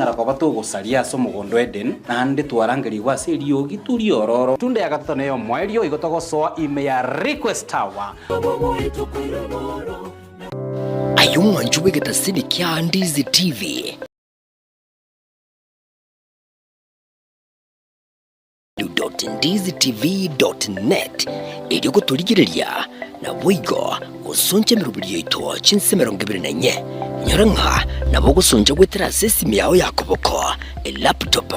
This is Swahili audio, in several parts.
Narakoba tugucaria so mugondo Eden nandi twarangeri gwa serio gituri ororo tunde ya gatatu neyo mwerio igotogosoa ime ya request tower ayumwa njuwe gatasini kya Ndizi TV ndizitv.net ili kutoligirelia na wigo gusonja mirubiri yito chinsemero 24 nyaranka nabo gusonja gwetera sesimi yawe yakoboko laptop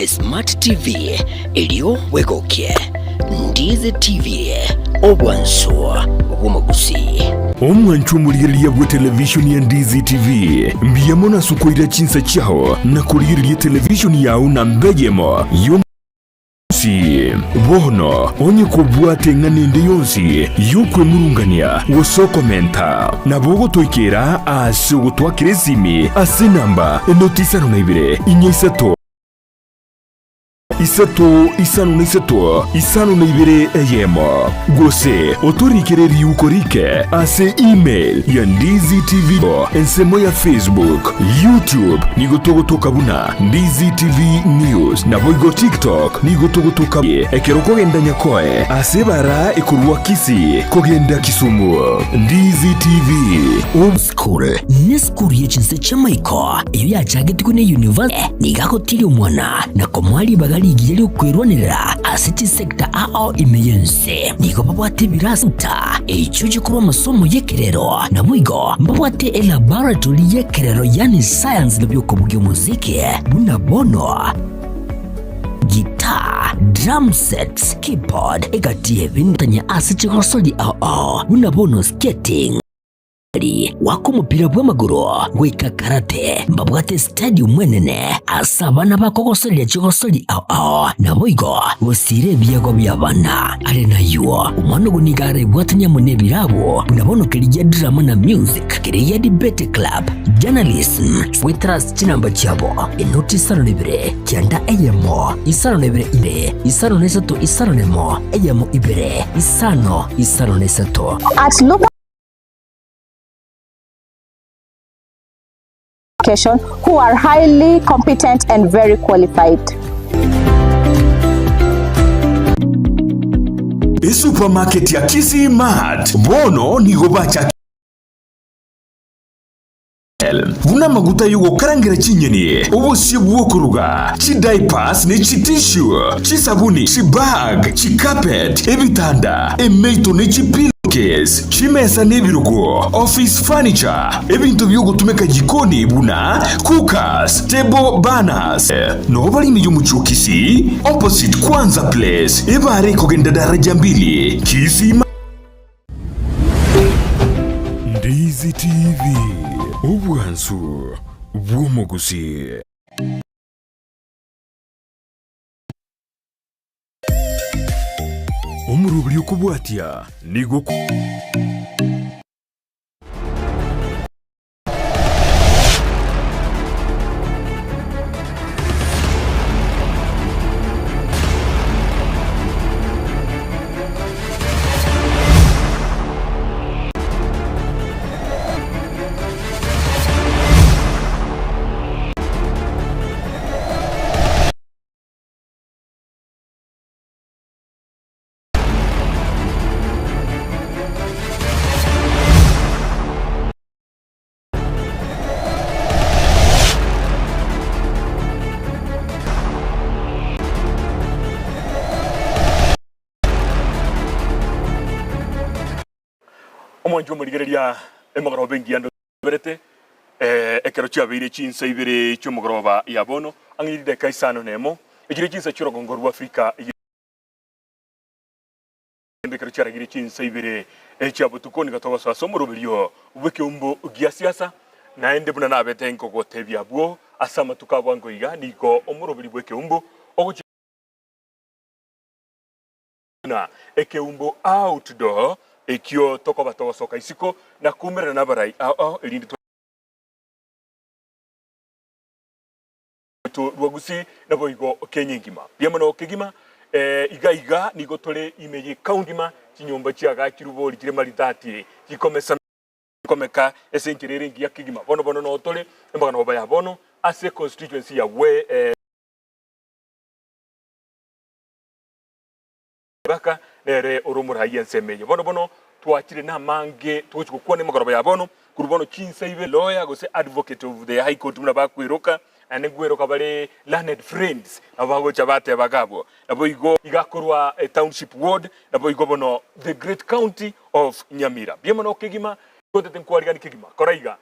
smart TV iliyo wegoke Ndizi TV obwanso obumagusi omwanchu muligirelia bwa television ya Ndizi TV mbiyamona sukoira chinsa chao na kuligirelia television yao na mbejemo bono onye kubwate nganende yonsi yukwe murungania woso komenta na bogo toikera ase gutwakire simi ase namba notisano na ibire inyesato isano na ibire eyemo gose otorikere yukorike ase email ya Ndizi TV ensemo ya Facebook YouTube nigotogotoka buna Ndizi TV News na boigo TikTok nigotogotoka ekeroko genda nyakoe ase bara ekurwa kisi kogenda Kisumu Ndizi TV home school ne school yechinse chamaiko iyo yachagetikune university nigakotiri umwana na komwali bagali igiyeli kwirwanira asiti sector ao imeyense niko babwate birasuta echuji kuba masomo yekerero na bwigo babwate laboratory yekerero yani science lebyoko bugyo muziki buna bono guitar drum sets keyboard egatie bintanya asiti kosoli ao buna bono skating wako mupira bw'amaguru weka karate mbabwate stadium mwenene asabana bakogosolya chigosoli na boigo gusire biyago byabana ari nayo umwana gunigare bwatanya munebirabo nabono kiriya drama na music kiriya debate club journalism witras chinamba chabo inoti sano libere cyanda eyemo isano libere ile isano nesato isano nemo eyemo ibere isano nesato who are highly competent and very qualified. Supermarket ya Kisi Mart bono nigo bacha buna maguta yugo karangira chinyeni ubusi bwokuruga chi diapers ne chi tissue chi sabuni chi bag chi carpet ebitanda emeito ne chi pillowcase chi mesa nebirugo office furniture ebintu byogo tumeka jikoni buna cookers table banners no bali miyo muchukisi opposite Kwanza Place ebare kogenda daraja 2 Kisi Ndizi TV obwansu bw'omugusi omurubiri okubwatya nigo omonjo murigereria emogoro bengi ando berete ekero chabire chinsa ibere chomogoroba ya bono angiride kaisano nemo ejire chinsa chirogongo rwa Afrika ekero charagire chinsa ibere chabutukoni gatoba saso murubirio ubeke umbo gia siasa na ende buna nabete nkoko tebya bwo asama tukabwango iga niko omurubiri bweke umbo na eke umbo outdoor ekyo toko batogo soka isiko na kumera na barai elindi to rwagusi na boigo Kenya ngima biamono kegima iga nigo tole imeje kaundima kinyomba chiaga kirubori kire maritati kikomesa komeka esenkerere ngia kigima bono no tole embaga no baya bono ase constituency ya we baka nere urumura yensemenye bono twakire na mange tuchukukwa ne magoroba ya bono kurubono chinsaibe lawyer gose advocate of the high court muna bakwiruka ane gweroka bale learned friends abago chabate bagabo nabo igo igakorwa township ward nabo igo bono the great county of Nyamira biemono kigima kote nkwari kigima koraiga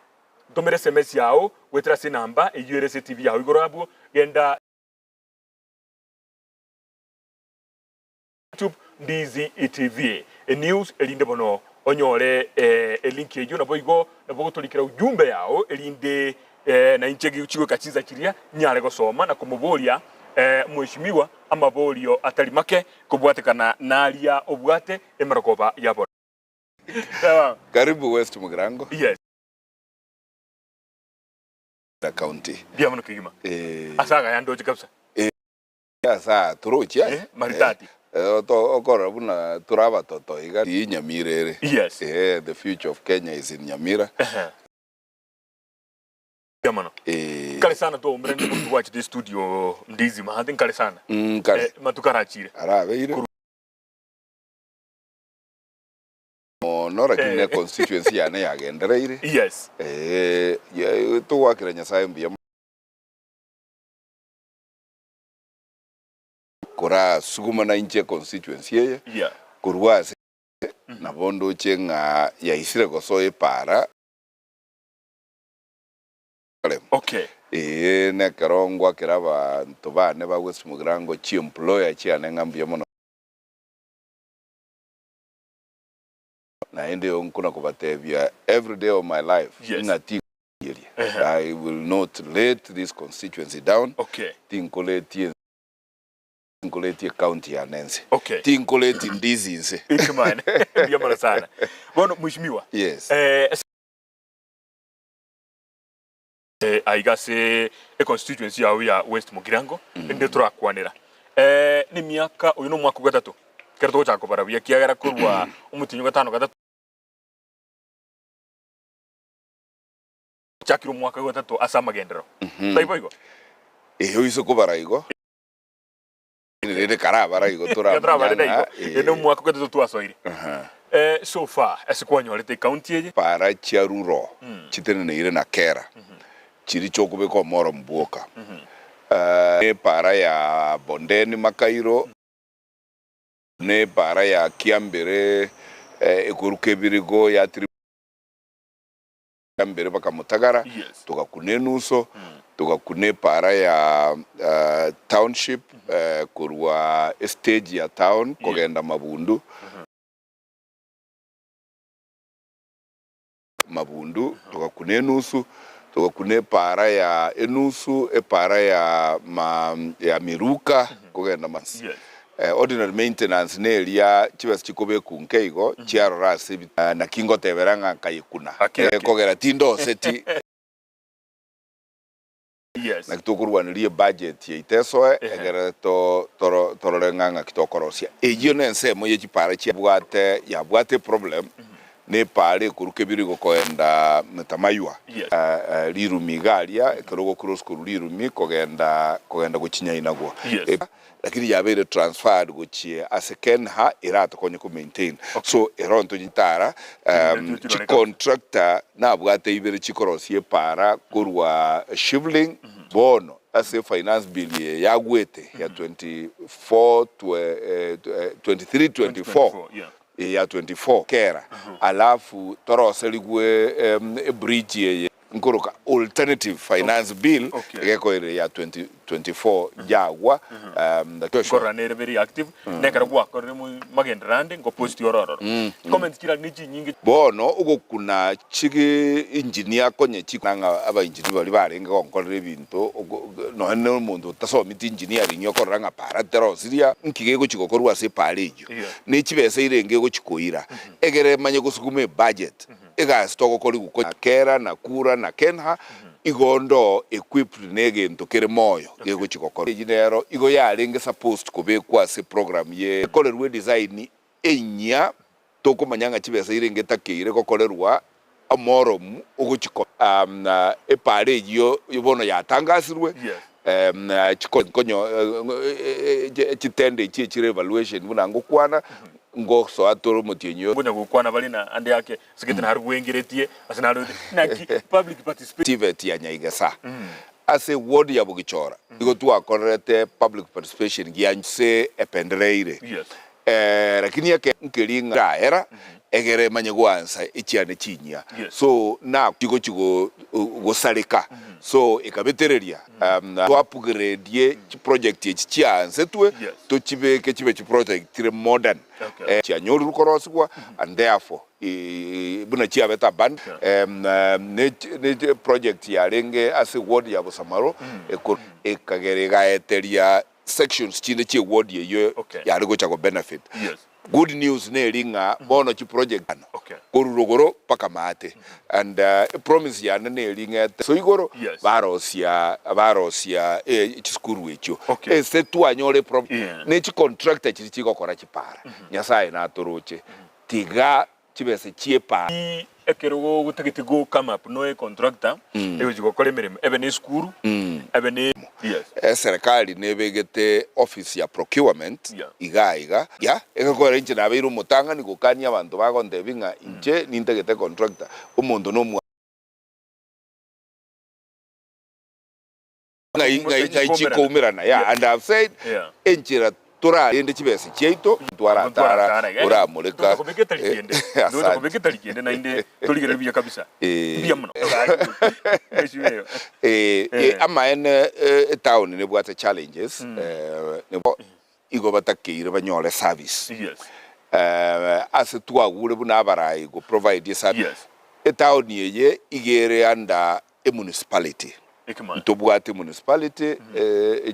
domere SMS yao wetra se namba URS TV yao igorabo genda YouTube Ndizi TV news elinde bono onyore link yejo nabo igo nabo gutulikira ujumbe yao elinde na inchegi uchigo kachinza kiria nyare gosoma na kumuboria mheshimiwa amaborio atari make kubwatekana naria obwate emarakoba yabo. Karibu West Mugirango. Yes. The county. Bia mno kigima. Asaga yandoje kabisa. Asa turuchia. Maritati. Okora buna turaba toto iga Nyamirere. Yes. The future of Kenya is in Nyamira. Yamano. Kale sana to mrende ku watch the studio Ndizi mahadin kale sana. Kale. Matukarachire. Arabe ire. Nora kine constituency ya ne yagendera ire. Yes. Ya to wakira Nyasaye mbia. Kora suguma na inche constituency ye. Yeah. Kurwase na bondo chenga ya isire gosoe para. Okay. Ne karongwa kiraba ntobane ba West Mugirango chi employer chi anengambia mono. Na ende onkuna kubatebia every day of my life. Yes. I will not let this constituency down. Okay. Tinkoleti county ya Nense. Okay. Tinkoleti Ndizi nse. Ikamane. Bia sana. Bono mheshimiwa. Yes. Aigase constituency ya West Mugirango ende turakwanira ni miaka uyu no mwaka gatatu kerto chako barabia kiagera kurwa umutinyo gatano gatatu chakiro mwaka gatatu asama gendero taibo igo Hizo kubaraigo ni karaba raigo turaba ene mwaka gatatu tuasoire so far asikwanyolete county ye para chiaruro chitene ne ire na kera chiri chokube ko moro mbuoka ne para ya Bondeni Makairo ne para ya Kiambere ekurukebirigo ya Kiambere baka Mutagara tukakune nuso tukakune para ya township kurwa stage ya town kogenda Mabundu tukakune nusu tukakune para ya enusu para ya Miruka kugenda masi ordinary maintenance nelia chibas chikobe kunkeigo chiaro rase na kingo teberanga kayikuna kogera tindo seti yes na kitukurwanirie budget ya itesoe egera tororenganga kitokorosia ejo nense moye chipara ya bwate problem ne pare kurukebiri gokoenda metamaywa lirumi galia kerogo cross ku lirumi kogenda guchinya inagwo lakini yabere transferred guchie asekenha irata konye ku maintain so eronto nyitara chi contractor na bwate ibere chikorosie para kurwa shivling bono ase finance bill ya gwete ya 23-24 ya 24 kera alafu toroseligwe bridge ye nkoroka alternative finance bill geko ya 2024 jagwa kora ne very active ne karagwa kora mu magendrandi ngo post yororo comment kira niji nyingi bono ugo kuna chigi engineer konye chikunanga aba engineer bali barenga onkorera ebintu no ne umuntu tasomiti engineering yokora nga para terosiria nkige go chikokorwa se palejo ne chibese irenge go chikoira egere manye gusukume budget ega stoko koli gukera na kura na kenha igondo equipped nege ntokere moyo gego chikokoro ejinero igo yalinge supposed kubekwa se program ye kolerwe design enya toko manyanga chibesa irenge takeire kokolerwa amoro uguchiko epare yo bono yatangasirwe chikonyo chitende chire evaluation buna ngokwana ngo so atoro mutinyo buna ngokwana bali na ande yake sikete na ruwengeretie asinalo na public participation ya nyaigasa ase ward ya bugichora igo twakorete public participation gianse ependereire lakini yake nkelinga era egere manye gwansa ichiane chinya so na chigo gosarika so ikabetereria to upgrade project echianse twe to chibeke chibe project tire modern chianyoru rukoroswa and therefore buna chia beta band ne project ya renge ase ward ya Busamaro ekagere gaeteria sections chine chi ward ye ya rigo cha benefit good news ne ringa bono chi project kurugoro paka mate and promise ya ne ringa so igoro barosia chiskuru echo se tu anyore ne chi contractor chi gokora chipara nyasaye na toroche tiga chibese chiepa ekero gutagite go come up no contractor ewe gukora mirimo ebe ne skuru ebe ne serikali nebegete office ya procurement iga ya ekakora inche na biru mutanga ni gukania abantu bagonde binga inche nintegete contractor umuntu no ngai chiko umirana and I've said enchira tora ende chibese cheito twara ura muleka ndo kubeketa ligende na inde toligere biya kabisa biya muno ama ene town ne bwate challenges nebo igo batakire banyole service ase twagure buna barayi go provide service town yeye igere anda municipality Ntobwate municipality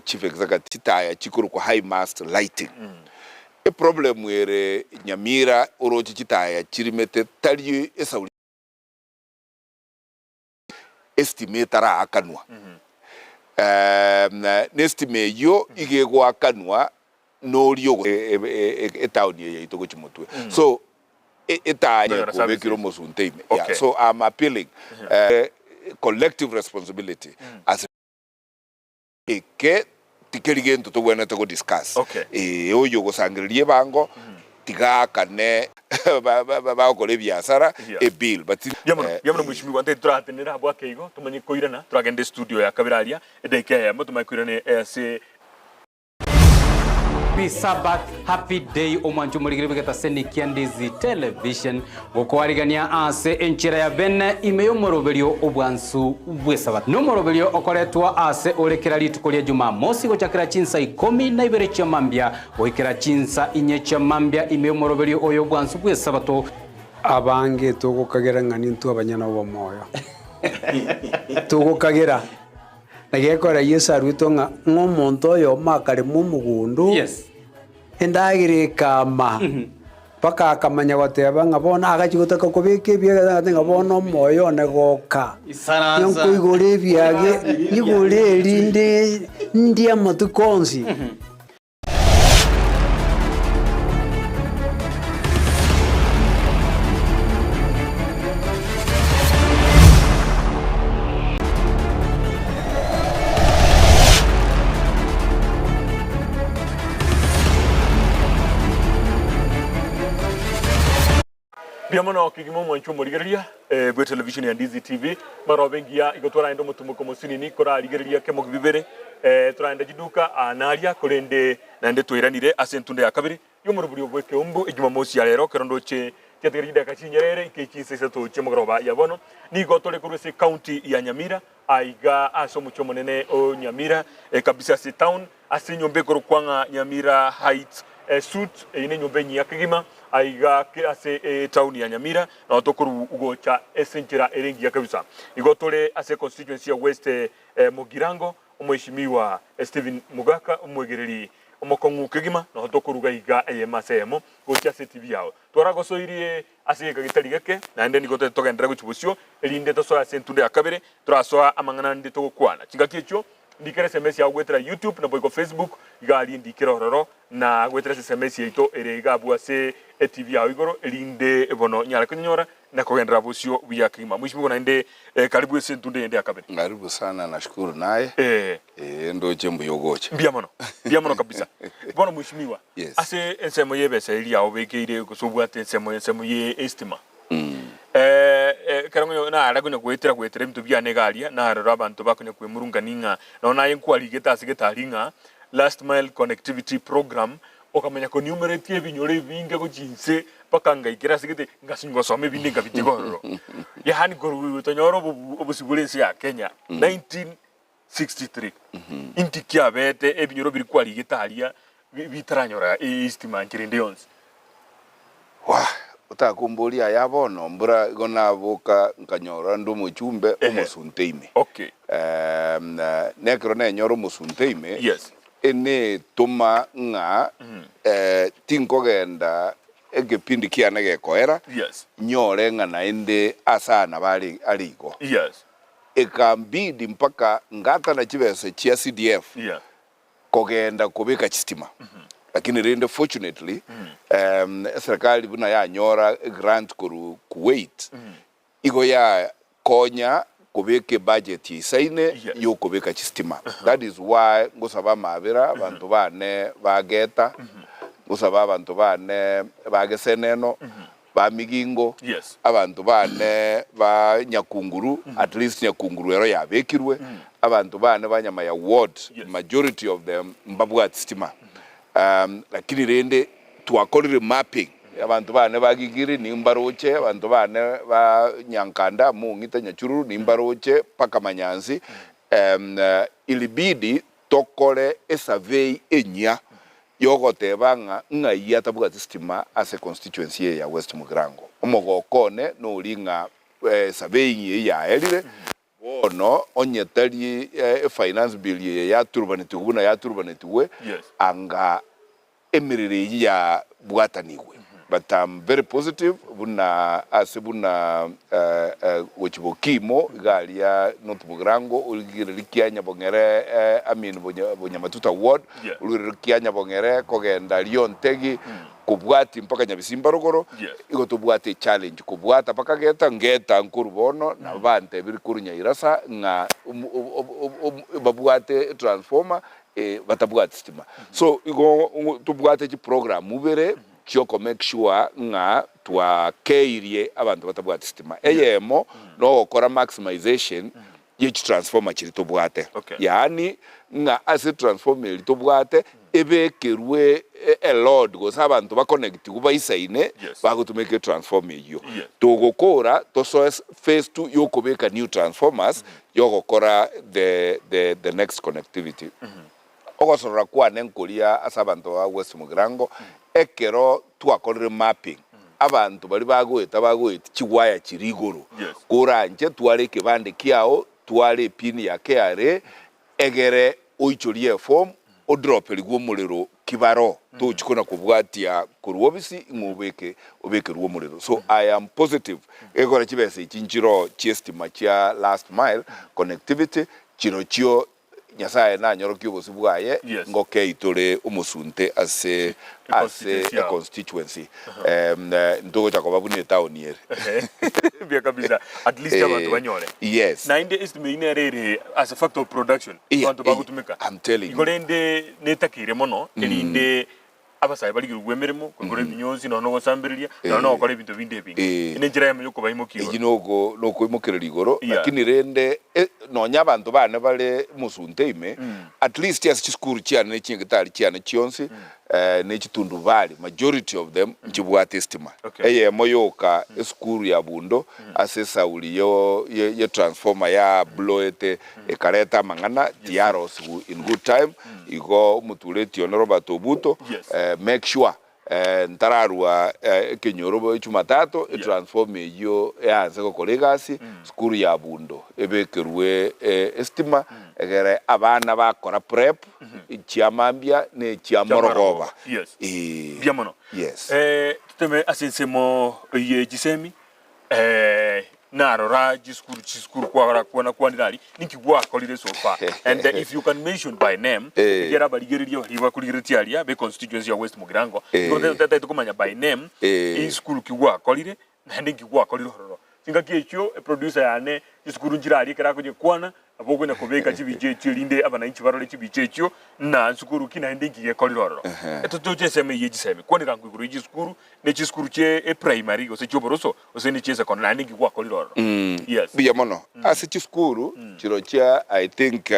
chief executive taya chikuru kwa high mast lighting problem were Nyamira orochi chitaya chirimete tali esauli estimate ra akanwa nestimate yo igegwa akanwa no ryo town ye itoko chimutwe so etaya kubekiro mosunteime so I'm appealing collective responsibility as ke tikerigento to wena to discuss oyo go sangririe bango tigaka ne ba ko le biasara bill but yamno mushimi wante turatenera abwa keigo tumenye koirana turagende studio ya kabiraria edeke ya moto makwirane se Sabbath happy day omwanju muligire bigeta seni Kiandizi television gukwarigania ase enchira ya bene imeyo moroberio obwansu bwesabat no moroberio okoretwa ase orekera litukolia Jumamosi gochakira chinsa 12 cha mambia goikera chinsa 4 cha mambia imeyo moroberio oyo bwansu bwesabato abange tugukagera ngani ntu abanyana bo moyo tugukagera nagekora Yesu arwitonga ngomonto oyo makare mu mugundu endagire kama paka akamanya goteba ngabona agachigotaka kubike bya ngabona moyo negoka yonko igore byage igore linde ndia matukonsi Biamono kigimo mwanchu murigeria bwe television ya Ndizi TV marobengia igotwara endo mutumuko musini kora rigeria kemo bibere turaenda jiduka analia kurende nande twiranire asentunde ya kabiri yomuruburi obweke umbu Jumamosi ya lero kerondo che cyategerida kachinyerere ikechise seto chemogoroba yabono ni gotole kuruse county ya Nyamira aiga aso mucho monene o Nyamira kabisa se town asenyombe kwanga Nyamira Heights suit ine nyombe nyakigima aiga ase town ya Nyamira na otokuru ugocha esenchira erengi ya kabisa igotole ase constituency ya West Mugirango umheshimiwa Steven Mugaka umwegereri umukongu kigima na otokuru gaiga masemo gocha se TV yao twaragosoirie ase kagitari gake na ndeni gote togendera guchubusyo elinde tosoya sentunde akabere turasoa amangana ndi togukwana kingakicho ndikere SMS ya gwetera YouTube na boyko Facebook igali ndikira ororo na gwetera SMS yito ere igabwa se TV ya igoro elinde bono nyara kunyora na kugendera bucio bia kima mheshimiwa naende karibu sentunde ende akabeni Karibu sana, nashukuru naye ndo chembu yogocha bia mono kabisa bona mheshimiwa yes. Ase ensemo yebesa ilia obekeire kusubwate ensemo ye estima karango na aragunya gwetera bintu bya negaria na arora abantu bakunya kwemurunga ninga nona yenkwali geta sigetaringa last mile connectivity program okamenya ko numerate binyore binga go jinse pakanga ikira sigete ngasingo some bindinga bitigoro yani goru tonyoro obusibulensi ya Kenya 1963 intikia bete ebinyoro biri kwali getaria bitaranyora estima nkirinde yonse utakumbulia yabono mbura gona boka nkanyora ndo muchumbe umusunteime okay nekro ne nyoro musunteime yes ene tuma nga tinkogenda egepindi kiane gekoera yes nyore nga naende asana bali aliko yes ekambidi mpaka ngata na chibese chia CDF yeah kogenda kubika chistima lakini rende fortunately serikali buna ya nyora grant kuru Kuwait igo ya konya kubeke budget isaine yo kubeka chistima that is why ngosaba mabira abantu bane bageta ngosaba abantu bane bageseneno ba migingo yes abantu bane ba nyakunguru at least nyakunguru ero yabekirwe abantu bane banyama ya ward majority of them mbabwa chistima lakini rende tuakorire mapping abantu bane bagigiri nimbaroche abantu bane ba nyankanda mungita nyachururu nimbaroche paka manyanzi ilibidi tokore a survey enya yogotebanga ngaiya tabuga systema as a constituency ya West Mugrango omogokone no linga survey ya elire bono onyetali finance bill ya turbaneti kubuna ya turbaneti we anga emiriri ya bwataniwe but I'm very positive buna asibuna wechibokimo galia North Mugrango ulirikia nyabongere bonya matuta ward ulirikia nyabongere kogenda liontegi kubwati mpaka nyabisimba rogoro igo tubwate challenge kubwata paka ngeta nkurubono na bante biri kurunya irasa nga babwate transformer batabwate system so igo tubwate chi program mubere kyoko make sure nga twakeirie abantu batabwate system eyemo no okora maximization yechi transformer chiri tubwate yani nga as transformer tubwate ebekerwe a load gosa abantu ba connect kuba isaine bagutumeke transformer iyo tugokora toso phase 2 yokobeka new transformers yogokora the next connectivity ogosora kwa nenkolia asabantu wa West Mugrango ekero twakorire mapping abantu bali bagweta chiwaya chirigoro kuranje twale kibande kiao twale pin ya KRA egere oichorie form o drop ligwo muliro kibaro to chikona kubwatia kuruobisi ngubeke obeke ruo muliro so I am positive egora chibese chinchiro chiestima cha last mile connectivity chino chio nyasaye na nyoroki obosibwaye ngoke itore umusunte ase a constituency ndogo chakoba bune town here bia kabisa at least abantu banyore yes na inde estimate ine as a factor of production abantu bagutumika I'm telling you igorende netakire mono elinde abasaye bali gwemeremo kugora binyozi no gusambiriria no okora ibintu binde bingi ine njira yamo yokuba imukiro iginogo no kwimukira ligoro lakini rende no nyabantu bane bale musunteime at least as chiskuru cyane n'ikingitari cyane cyonse n'ekitundu bali majority of them njibwate estima moyoka eskuru ya bundo asesa uliyo ye transformer ya bloete ekareta mangana diaros in good time igo mutuleti ono Robert Obuto make sure ntararua kenyorobo Jumatatu transform iyo yanze ko kolegasi skuru ya bundo ebekerwe estima egere abana bakora prep icyamambya ne cyamorogoba biamono tuteme asensemo ye gisemi narora jiskuru kwa kwandari nikigwa kolire so far and if you can mention by name gera baligererio riba kuliretialia be constituency ya West Mugrango ko tata tukumanya by name school kigwa kolire nandi ngigwa koriro hororo singa kicho producer yane iskuru njirari kara kuje kwana aboko na kubeka chibije chirinde abananchi barore chibije cyo na nsukuru kina ndi ngiye koriro hororo eto seme yeji seme kwani rangu iguru yeji skuru ne chiskuru che primary ose choboroso ose ni chese kono nandi ngigwa koriro hororo yes biya mono ase chiskuru chiro cha I think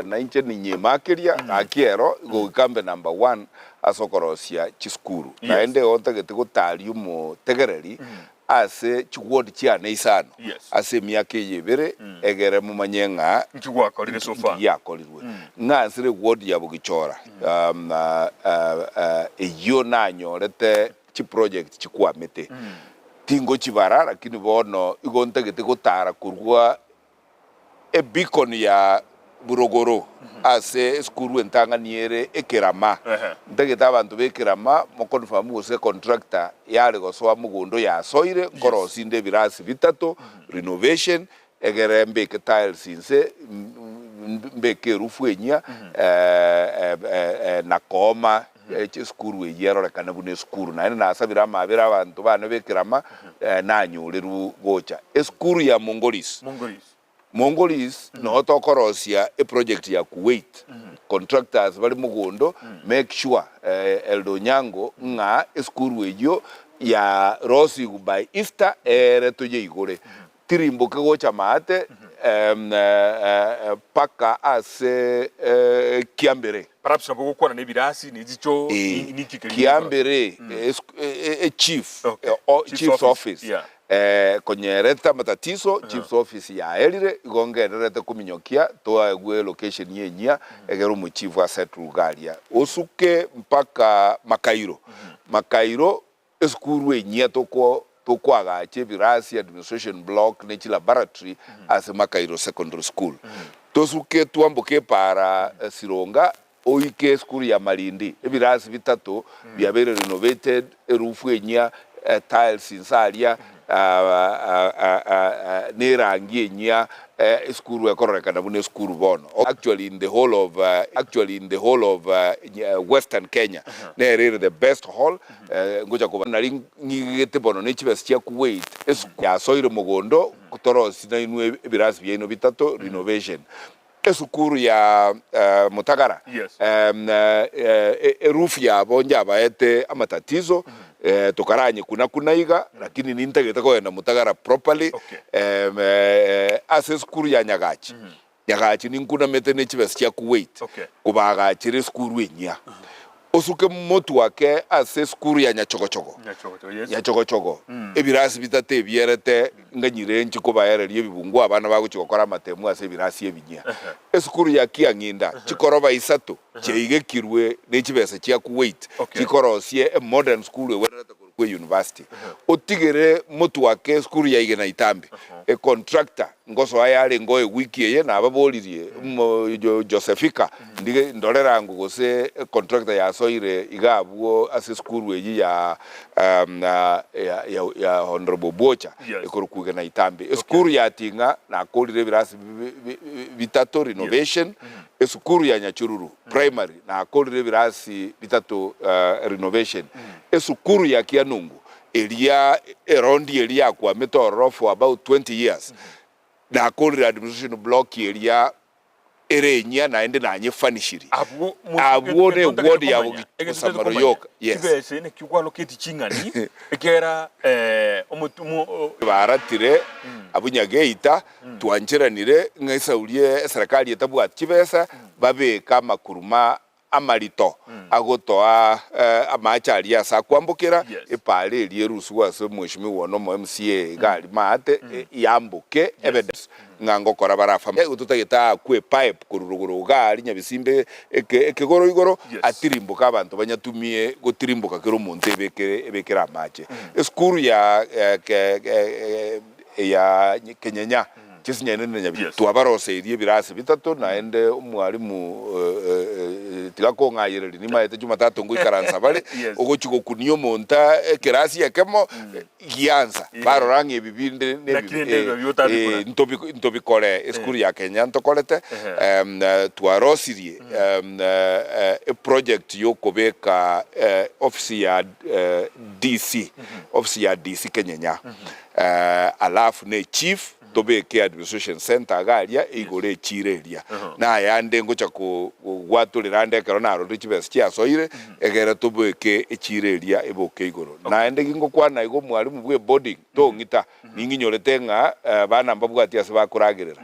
na inche ni nyemakeria akiero go kambe number 1 asokorosia chiskuru na ende ontagete gutariumo tegereri ase chigwodi chia neisano ase miaka yebere egere mumanyenga chigwa korire sofa ya korirwe nga sire wodi ya bugichora eyo nanyorete chi project chikwamete tingo chibara lakini bono igontagete gutara kurwa e beacon ya burogoro ase skuru entanga niere ekerama ndageta abantu bekerama mo confirm use contractor yale goswa mugundo ya soire korosi nde birasi bitatu renovation egere mbeke tiles inse mbeke rufu enya na koma skuru yero rekana bune skuru na asabira mabira abantu bana bekerama nanyuliru gocha skuru ya Mongolis no tokorosia a project ya Kuwait contractors bali mugondo make sure Eldo Nyango nga skuru ejo ya Rosi by Easter toje igore tirimboke gocha mate paka ase Kiambere perhaps nabo gukora nebirasi nizicho nikikeri Kiambere chief chief's office konyereta matatizo chief's office ya elire igongererete kuminyokia toa egwe location yenya egero mu chief asset Rugalia osuke mpaka Makairo eskuru enya tokwaga chebirasi administration block ne laboratory as Makairo secondary school tosuke tuamboke para Sironga oike eskuru ya Malindi ebirasi bitatu byabere renovated erufu enya tiles insalia nerangi enya skuru ekorekana bune skuru bono actually in the whole of Western Kenya really the best hall ngoja kuba nari ngigete bono nechibes chia Kuwait ya soire mugondo kutorosi na inwe birasi byeno bitatu renovation esukuru ya Mutagara roof ya bonja baete amatatizo tokaranye kunaiga lakini nintageta kwenda Mutagara properly ase skuru ya Nyagachi ninkuna mete nechibes chia Kuwait kubaga chire skuru enya osuke motu wake ase skuru ya Nyachogochogo ebirasi bitate bierete nganyire nchi ko bayere bibungu abana baguchikokora matemu ase birasi ebinya skuru ya Kianginda chikoroba isatu cheigekirwe nechibese chia Kuwait chikorosie a modern school werete ku university otigere motu wake skuru ya Igena Itambi a contractor ngoso ayale ngoe wiki ye na ababolirie Josephika ndige ndolera ngo gose contractor ya soire igabuo ase skuru eji ya honorable Bocha ekorukuge na Itambi skuru ya Tinga na kolire birasi bitatu renovation skuru ya Nyachururu primary na kolire birasi bitatu renovation skuru ya Kianungu elia erondi elia kwa metoro for about 20 years na kolire administration block elia erenya na ende na nyefanishiri abu ne wodi ya Samaro yoka kibese ne kikwa loketi chingani ekera omutumu baratire abunyageita twanchiranire ngaisaulie serikali etabwa kibesa babe kama kuruma amarito agotoa amachari ya sakwambukira epale elierusu wase mweshimi wono mo MCA gali mate yambuke evidence ngango kora barafa ututageta kwe pipe kururuguru gali nyabisimbe ekegoro igoro atirimbuka abantu banyatumie gotirimbuka kero monte ebekera amache skuru ya Kenyanya chisinyene nyabi twabaroseirie birasi bitatu naende umwalimu tiga kong'ayire ni maete Jumatatu nguikaransa bari ogochigo kunio monta kirasi yakemo gianza baroranga ebibinde ntobikore eskuru ya Kenya ntokorete twarosirie project yo kobeka office ya DC office ya DC Kenya alafu ne chief tobeke administration center garia igore chireria na yande ngocha ku gwatulira ndekero na ro chibes chia soire egera tobeke echireria eboke igoro na ende gingo kwana igo mwalimu bwe boarding to ngita ninginyorete nga bana mbabwati ase bakuragirira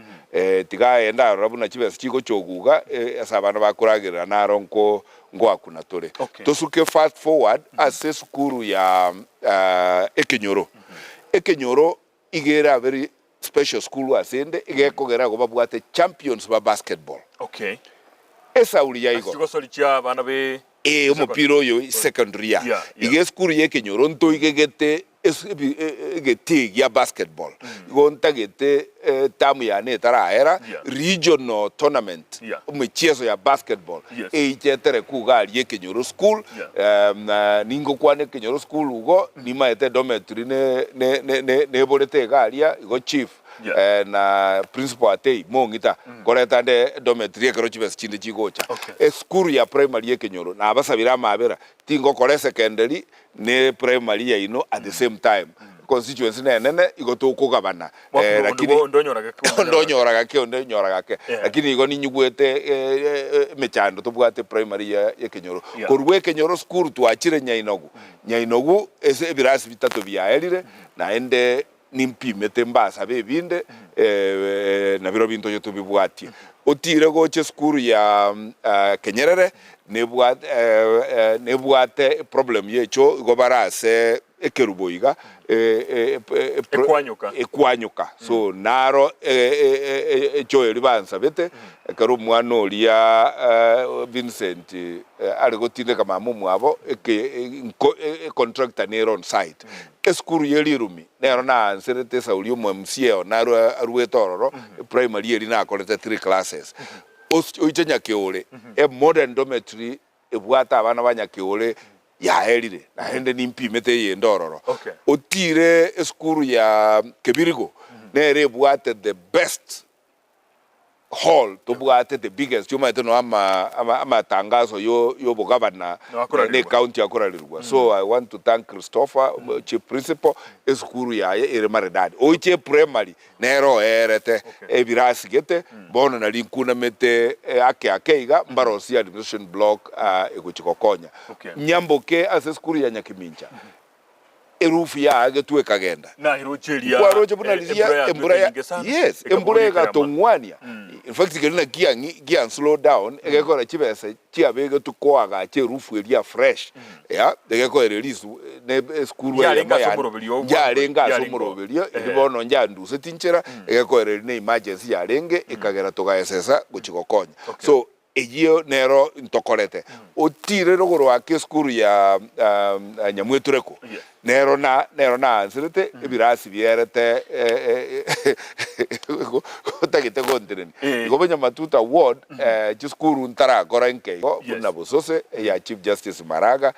tiga enda rabuna chibes chiko choguga asabana bakuragirira na ronko ngwakuna tore tosuke fast forward ase skuru ya Ekenyoro igera very special school asende igekogera go babwate champions ba basketball. Esa uli ya igo. Asiko solicha bana be umupiro yo secondary ya. Ige school ye Kenyoro nto igegete gete ya basketball. Igo ntagete tamu ya ne tara regional tournament umechezo ya basketball. Ichetere kugali ye Kenyoro school ningo kwane Kenyoro school ugo nima ete dormitory ne bolete galia igo chief na principal atei mongita koreta nde dormitory ekero chibes chinde chigocha school ya primary ye Kenyoro na abasabira mabera tingo kore secondary ne primary ya ino at the same time constituency nene igoto kugabana lakini ndonyoraga ke lakini igo ninyugwete mechando tobwate primary ya Kenyoro korwe Kenyoro school twachire nyainogu ese birasi bitatu byaerire na ende nimpimete mbasa bebinde na biro binto yoto bibwatie otire goche skuru ya Kenyerere nebwate problem yecho gobarase ekeruboiga ekwanyuka so naro echo eribansa bete karo mwana olia Vincent arigotinde kama mumwabo contractor nero on site eskuru yelirumi nero na anserete saulio mwamsie naro arwetororo primary eri na kolete 3 classes oichenya keole modern dormitory ebwata abana banyakeole ya erire na hende nimpimete yendororo otire eskuru ya Kebirigo nere bwate the best hall to bwate the biggest yuma ito no ama tangazo yo bogabana ne county akoralirwa so I want to thank Christopher chief principal eskuru ya ere maredad oiche primary nero erete ebirasi gete bono na linkuna mete akeiga mbarosi administration block egochikokonya nyamboke ase skuru ya Nyakiminja erufu ya agetwe kagenda na hirocheria kwa roche bunalizia embura gatongwania in fact gelina gian slow down egekora chibese chiabege tukwaga cherufu elia fresh egekora release ne skuru ya yarenga somoroberio edibono njanduse tinchera egekora ne emergency yarenge ekagera togaesesa gochikokonya so eyo nero ntokorete otire rogoro wa skuru ya Nyamwetureko nero na ansirete ebirasi bierete otagite kontineni igobanya matuta ward chiskuru ntara gorenke buna bosose ya chief justice Maraga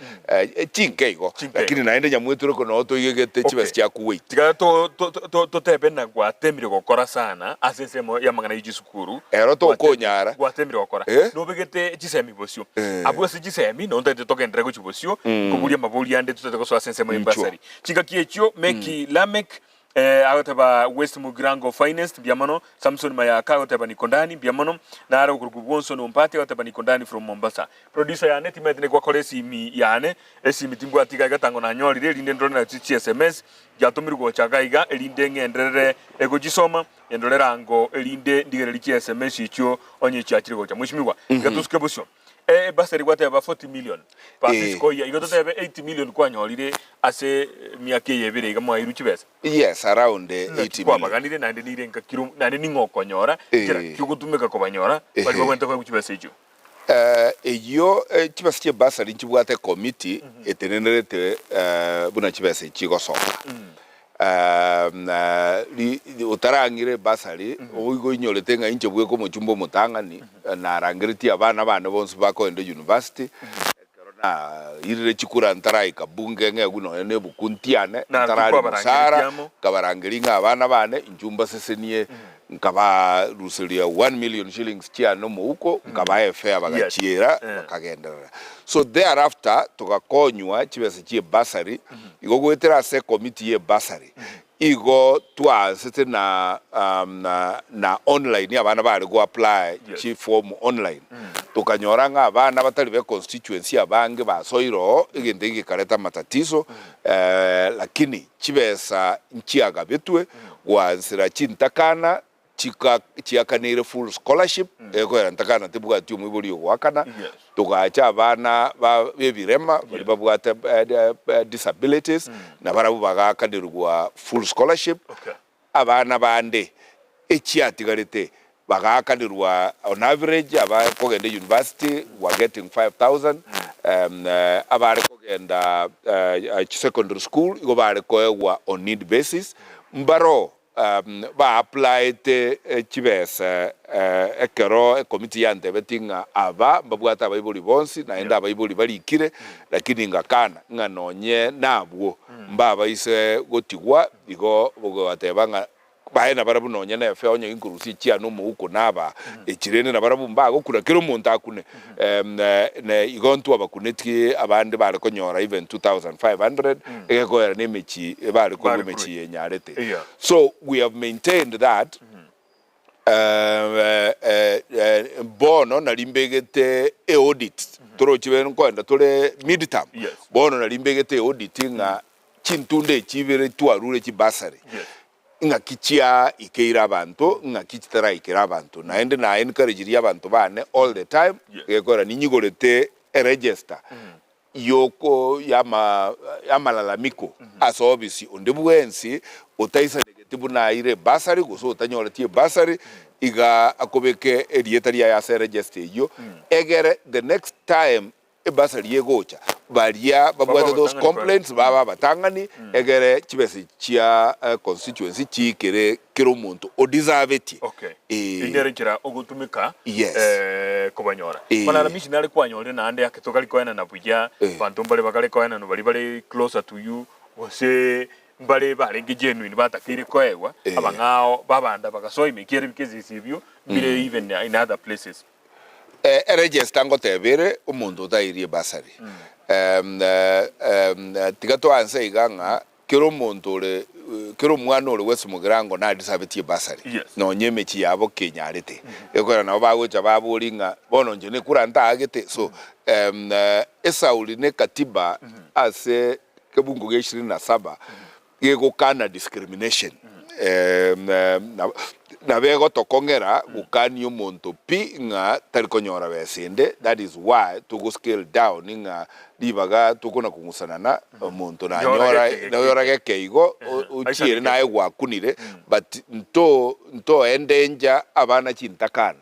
chinkeigo lakini naende Nyamwetureko no to igegete chibes cha kuwait tiga to tebena gwatemire gokora sana asesemo ya mangana yijisukuru ero to konyara gwatemire gokora no begete chisemi bosio abwase chisemi no ndete tokendre go chibosio kubulia mabuli ande tutete ko so asesemo imbasari chinga kiechio meki lamek agotaba West Mugrango Finest biamano Samson Mayaka agotaba Nikondani biamano na ara kurugubonso no mpate agotaba Nikondani from Mombasa producer ya net medne kwa kolesi mi yane esi mitimbu atiga gatango na nyori linde ndrone na chichi SMS yatumirgo chagaiga elinde ngendrere egojisoma endolera ngo elinde ndigere chi SMS icho onye chiachirgo cha mwishimiwa gatuske bosyo basari gwate aba 40 million Francisco ya igotebe 80 million kwa nyorire ase miake yebere igamo iruchibesa yes around 80 million kwa baganire na ndire nka kiru na ndi ngokonyora kira kigutumeka ko banyora bali bagwenta kwa kuchibesa icho eyo chibasa che basari nchibwate committee etenenerete buna chibesa chigo soka utarangire basari uigo inyorete nga inche bwe ko muchumbo mutangani na rangiriti abana bana bonse bako ende university na irire chikura ntara ikabunge nge guno ne bukuntiane ntara musara kabarangiringa abana bane injumba sesenie nkaba rusilia 1 million shillings chia no muko nkaba efe abagachiera bakagendera. So thereafter tukakonywa chibese chie basari igo gwetera se committee ye basari igo twasete na online abana bari go apply chi form online tukanyoranga abana batari be constituency abange basoiro igende gikareta matatizo lakini chibesa nchiaga betwe wansira chintakana chiakanire full scholarship eko yantakana tibuga tiumu ibuli wakana tukacha abana bebirema bali babwate disabilities na barabu bagakanirwa full scholarship abana bande echiatigarite bagakanirwa on average abakogenda university were getting 5,000 abari kogenda secondary school igo bari koegwa on need basis mbaro ba apply te chibesa ekero committee yante betinga aba babwata abayibuli bonsi na enda abayibuli balikire lakini ngakana nganonye nabwo mbaba ise gotigwa igo bogo atebanga baena barabu nonye na efe onye inkurusi chia no muko naba echirene na barabu mbago kuna kero muntu akune ne igontu abakuneti abandi bari konyora even 2500 egeko era nemechi bari ko mechi yenyarete. So we have maintained that bono na limbegete audit toro chiben ko enda tole midterm bono na limbegete auditing chintunde chibere twarure chibasari nga kichia ikeira abantu nga kichitara ikira abantu naende na encourage abantu bane all the time gekora ninyigorete register yoko yamalalamiko asobisi ondebwensi utaisa negativu na ire basari guso utanyoletie basari iga akobeke edietaria ya se register yo egere the next time basari yegocha baria babwata those complaints baba batangani egere chibese chia constituency chikere kero muntu o deserve it inderekera ogutumika kubanyora mana missionary kwanyore na ande akitoka koena na buya bantu mbale bakale koena no bali closer to you wose mbale balengi genuine batakire koewa abangao babanda bagasoy mikere bikezi sibyo bile even in other places register ngotebere umuntu utairie basari tigato anse iganga kero muntu le kero mwana ole wese mugirango na disability basari no nyemechi yabo kenyarete ekora na bagocha babulinga bono nje ne kuranta agete so esauli ne katiba ase kebungu ge 27 yego kana discrimination na bego tokongera gukani umuntu pi nga tarikonyora besende. That is why to go scale down nga dibaga tukuna kungusanana umuntu na nyora gekeigo uchire naye wakunire but nto endanger abana chintakana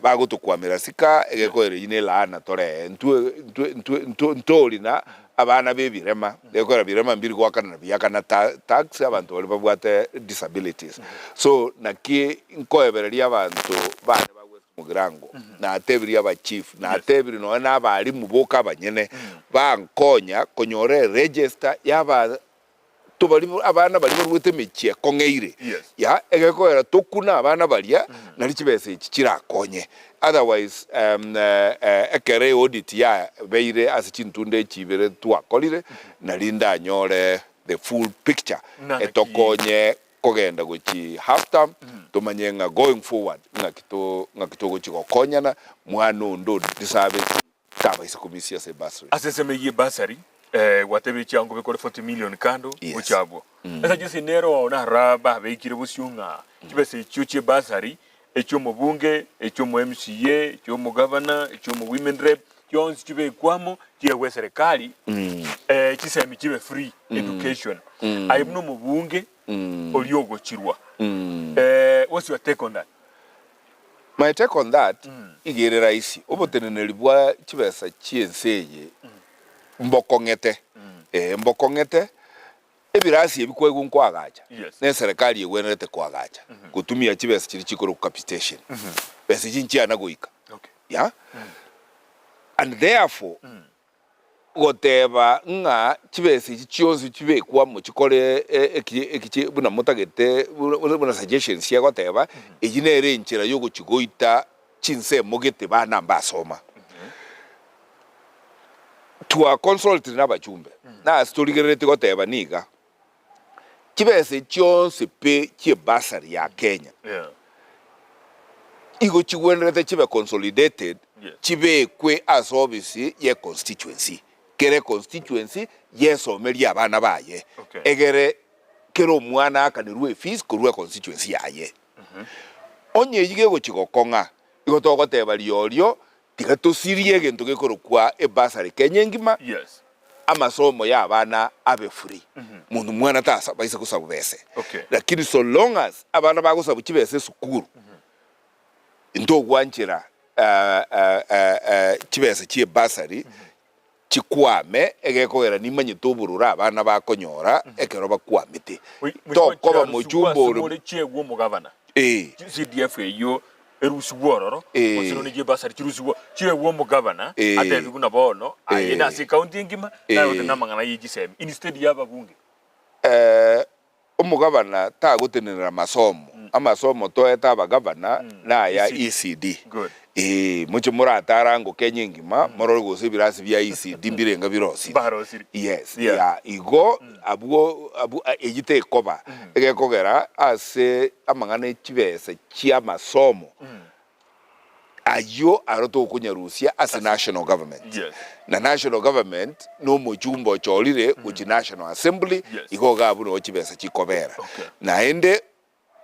bago tukwamira sika egekore ine laana tore ntolina abana bebirema ekora birema mbiri kwakana na biyakana tax abantu bali babwate disabilities so naki nkoebereria abantu bane bagwe mugirango na atebiri aba chief na atebiri no na abali muboka abanyene bankonya konyore register yaba tubali abana bali burwete mechie kongeire ya egekora tokuna abana balia na lichibese chirakonye otherwise ekere audit ya beire asichintunde chibere twakolire na linda nyore the full picture etokonye kogenda gochi half term tumanyenga going forward ngakito gochi kokonyana mwana ndo disabe kaba isikomisia se basari aseseme ye basari whatever chango bekore 40 million kando uchabo esa jisi nero ona raba bekire busyunga kibese chuche basari echo mubunge echo mu MCA echo mu governor echo mu women rep kyonsi kibe kwamo kiye serikali kisemi kibe free education ayibno mubunge oliogo chirwa what's your take on that? My take on that igere raisi obotenenelibwa kibesa chienseye mbokongete mbokongete ebirasi ebikwegu nkwagacha Yes. ne serikali yewenerete kwagacha kutumia chibesa chiri chikoro capitation besa chinchia na goika Okay. yeah and therefore goteba nga chibesa chichionzi chibekwa mu chikore ekichi buna mutagete buna suggestions ya goteba ejinere inchira yo guchigoita chinse mogete bana mbasoma tuwa consult n'abachumbe na storigerete goteba niga chibese chionse pe chibasari ya Kenya Yeah. igo chigwenrete chibe consolidated Yes. chibe kwe as obviously ye constituency kere constituency yesomeri abana baye Okay. egere kero mwana akanirwe fees kurwe constituency yaye onye yige gochigokonga igotogoteba liorio tigatosirie gento gekorokwa ebasari Kenya ngima Yes. amasomo ya abana abe free mundu mwana tasa baise kusaba bese Okay. lakini so long as abana bagusaba kibese sukuru ndo gwanchira kibese kie basari chikwame egekogera nimanye toburura abana bakonyora ekero bakwamite tokoba mujumbo muri chegwo mu governor eh CDF yo erusugororo Eh. osino ni basari chirusugo chegwo mu governor Eh. ate biguna bono ayina si county ngima na Eh. yote namangana yigisem instead yaba bunge omugabana tagutenera masomo amasomo toeta abagabana na ya ECD. ECD Good. mucho muratara ngo Kenya ngima mororo gose birasi bya ECD mbirenga birosi Barosiri. yes Yeah. ya igo abu ejite koba egekogera ase amangane chibese chia masomo ayo aroto kunyarusia as a national government Yes. na national government no mujumbo cholire which national assembly Yes. igo gabu no chibese chikobera Okay. na ende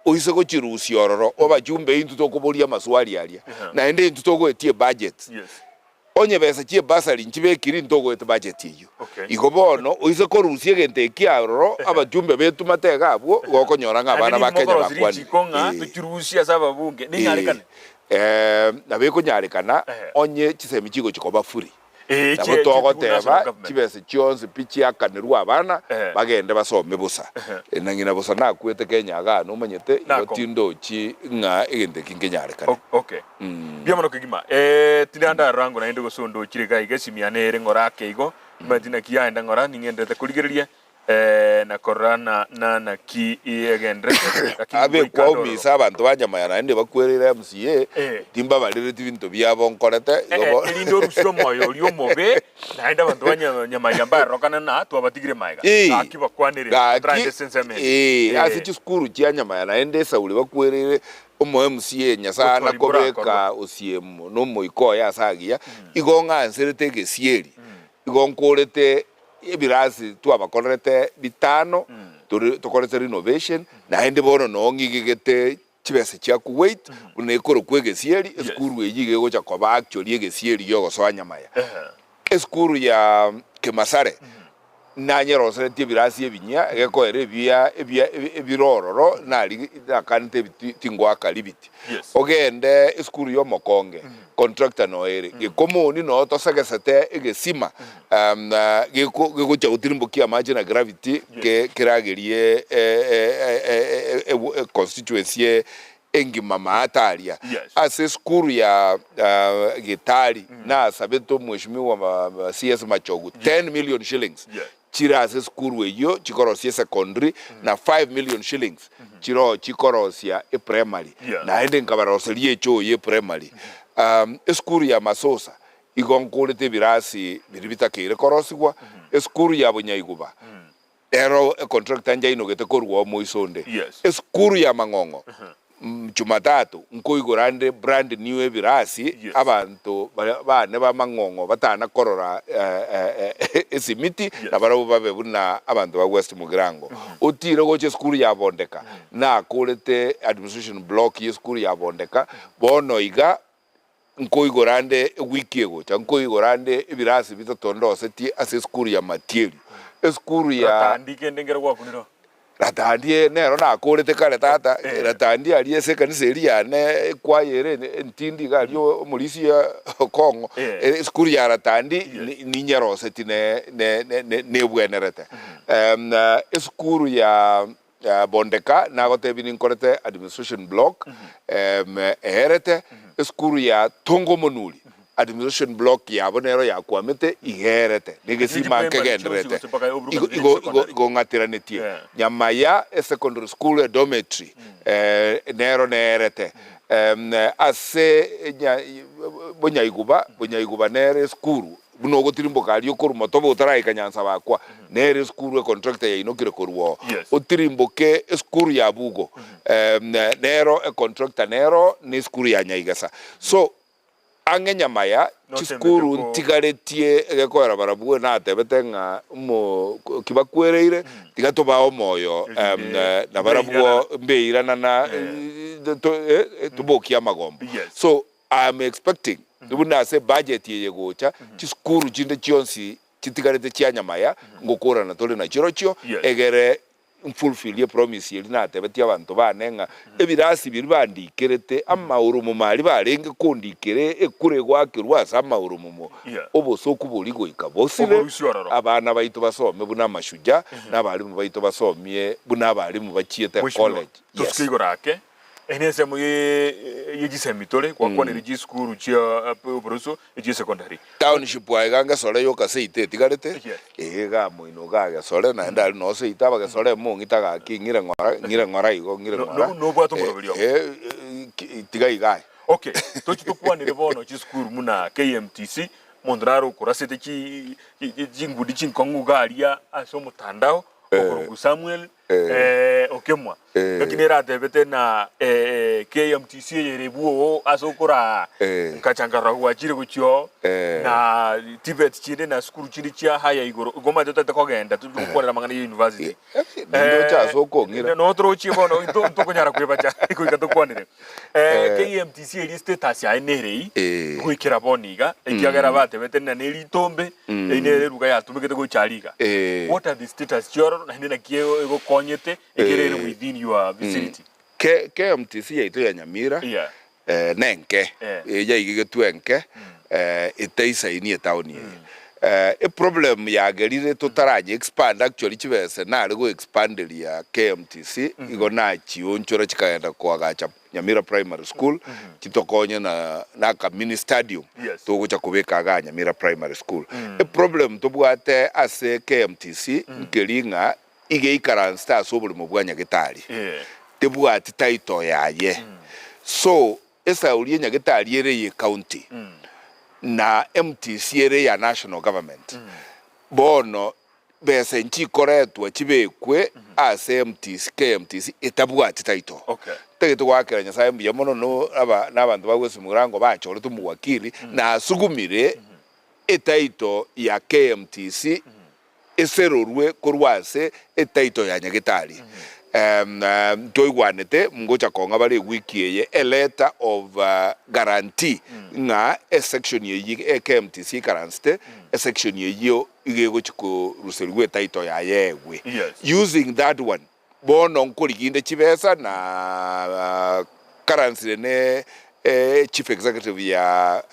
oise ko chirusi ororo oba jumbe intu to kubolia maswali alia na ende intu to goetie budget Yes. onye besa chie basari nchibe kiri ntogo ete budget iyo Okay. igobono oise ko rusie gente kiaroro aba jumbe betu matega abo gokonyora nga bana bakenya bakwani konga tukirusia saba bunge ni nyarekana na beko nyarekana onye chisemi chigo chikoba furi nabo togoteba chibese chionse pichi akanirwa abana bagende basome busa nangina busa nakwete Kenya aga no manyete igotindo chi nga egende kingenyarekana okay biamono kigima tidanda rango na ndo sondo chirega igesimianere ngorake igo madina kiyaenda ngora ningendete kuligereria na korana na ki egendre abe kwa umisa abantu banyamayana ende bakwerera MCA timba balire tibinto byabo nkorete igo elindo rusyo moyo lyo mobe na enda abantu banyamayamba barokana na tu abatigire maiga akiba kwanire trade senseme asichi skuru cyanyamayana ende sauli bakwerere omo MCA nyasana kobeka osiemo no moiko ya sagia igo nganserete gesieri igo nkorete ebirasi tu abakorete bitano tukorete renovation na ende bono no ngigete chibese chia kuwait unekoro kwegesieri eskuru eyige gocha koba actually egesieri yogo soanya maya eskuru ya Kemasare nanyero serete birasi ebinya egekoere ebirororo nali akante tingwa kalibiti ogende eskuru yo Mokonge contractor no ere gekomoni no tosegesete egesima gegocha utirimbokia maji na gravity kiragerie constituency engima maataria ase skuru ya Gitari na sabeto mheshimiwa CS Machogu 10 million shillings chira ase skuru eyo chikorosia secondary na 5 million shillings chikorosia primary na ende nkabaroserie cho ye primary eskuru ya Masosa igonkurete birasi biribita kire korosigwa eskuru ya Bunyaiguba ero contractor nja inogete korwa moisonde eskuru ya Mangongo Jumatatu nkoigorande brand new birasi abantu bane ba Mangongo batana korora esimiti na barabo babe buna abantu ba West Mugirango otire goche skuru ya Bondeka na kurete administration block ye skuru ya Bondeka bono iga nkoigorande wiki ego nkoigorande ibirasi bitotondose ti ase skuru ya Matieri skuru ya ratandike ndengera kwa kuniro ratandie nero na kurete kare tata ratandie ali se kanise eria ne kwayere ntindi galio mulisi ya Kongo skuru ya ratandi ni nyarose ti ne bwenerete Esukuru ya Bondeka na gotebi ninkorete administration block eherete esukuru ya Tongo Monuli administration block ya bonero ya kwamete iherete nigisima nkegenderete igo ngatiranetie Nyamaya secondary school dormitory nero nerete ase bonyaiguba nere skuru buno gotirimboka ari okuru motobo utaraika nyansa bakwa nere skuru contractor ya inokire koruo otirimboke skuru ya Bugo nero contractor nero ni skuru ya Nyaigasa so ange Nyamaya chiskuru ntigaretie egekora barabuwe na atebete nga mo kibakwereire tigatoba omoyo na barabuwo mbeirana na tubokia magombo so I'm expecting ubuna se budget ye gocha chiskuru chinde chionsi chitigarete chia Nyamaya ngokora na tole na chirochio egere fulfill ye promise ye na tebeti abantu banenga ebirasi biribandikirete amauru mu mali barenge kondikire ekure gwakirwa samauru mu obosoku boligo ikabosire abana baito basome buna mashuja nabali mu baito basomye buna bali mu bachiete college tuskigorake enese mu ye gisemitole kwa kone rigi skuru chia obroso ye secondary township wa ganga sole yo kaseite tigarete ega muino gaga sole na ndali no se itaba ga sole mu ngitaga kingire ngora igo ngire ngora no bwato mu bilio tigai okay tukwanire bono chi skuru muna KMTC mondraro kurasete chi ngudi chinkongu garia aso mutandao okuru Samuel okemwa lakini rate bete na KMTC yerebuo asokora nkachangara wachire kuchio na Tibet chinde na skuru chinde chia haya igoro goma tete kogenda tukora mangana university ndo cha soko ngira no otro chibo no to konyara kwebacha ikuika kwanire KMTC eri status ya nerei kuikira boniga ikiagera bate bete na neritombe ine ruga ya tumikete go chariga what are the status choro na ndina kiego ego konyete egerere within your vicinity KMTC yaito ya Nyamira nenke ya igigetwenke iteisaini tauni a problem ya gerire tutaraje expand actually chibese na go expand ya KMTC igona chionchora chikaenda kwa gacha Nyamira Primary School chitokonya na ka mini stadium to cha kubeka ga Nyamira Primary School a problem to bwate ase KMTC ngelinga ige ikaransta sobuli mu bwanya gitari tebwati title yaye so esa uli Nyagetari ere ye county na MTC ere ya national government bono bese nchi koretwa chibekwe ase MTC KMTC etabwati title tegete gwakera Nyasaye mbiya mono no n'abantu bagwese murango bachore tumuwakili na asugumire etaito ya KMTC eserorwe korwase etaito ya Nyagetari toigwanete ngocha konga bale wiki eye a letter of guarantee nga a section ye KMTC karanste a section ye yo igego chiko ruselwe etaito ya yewe using that one bono nkoliginde chibesa na currency ne chief executive ya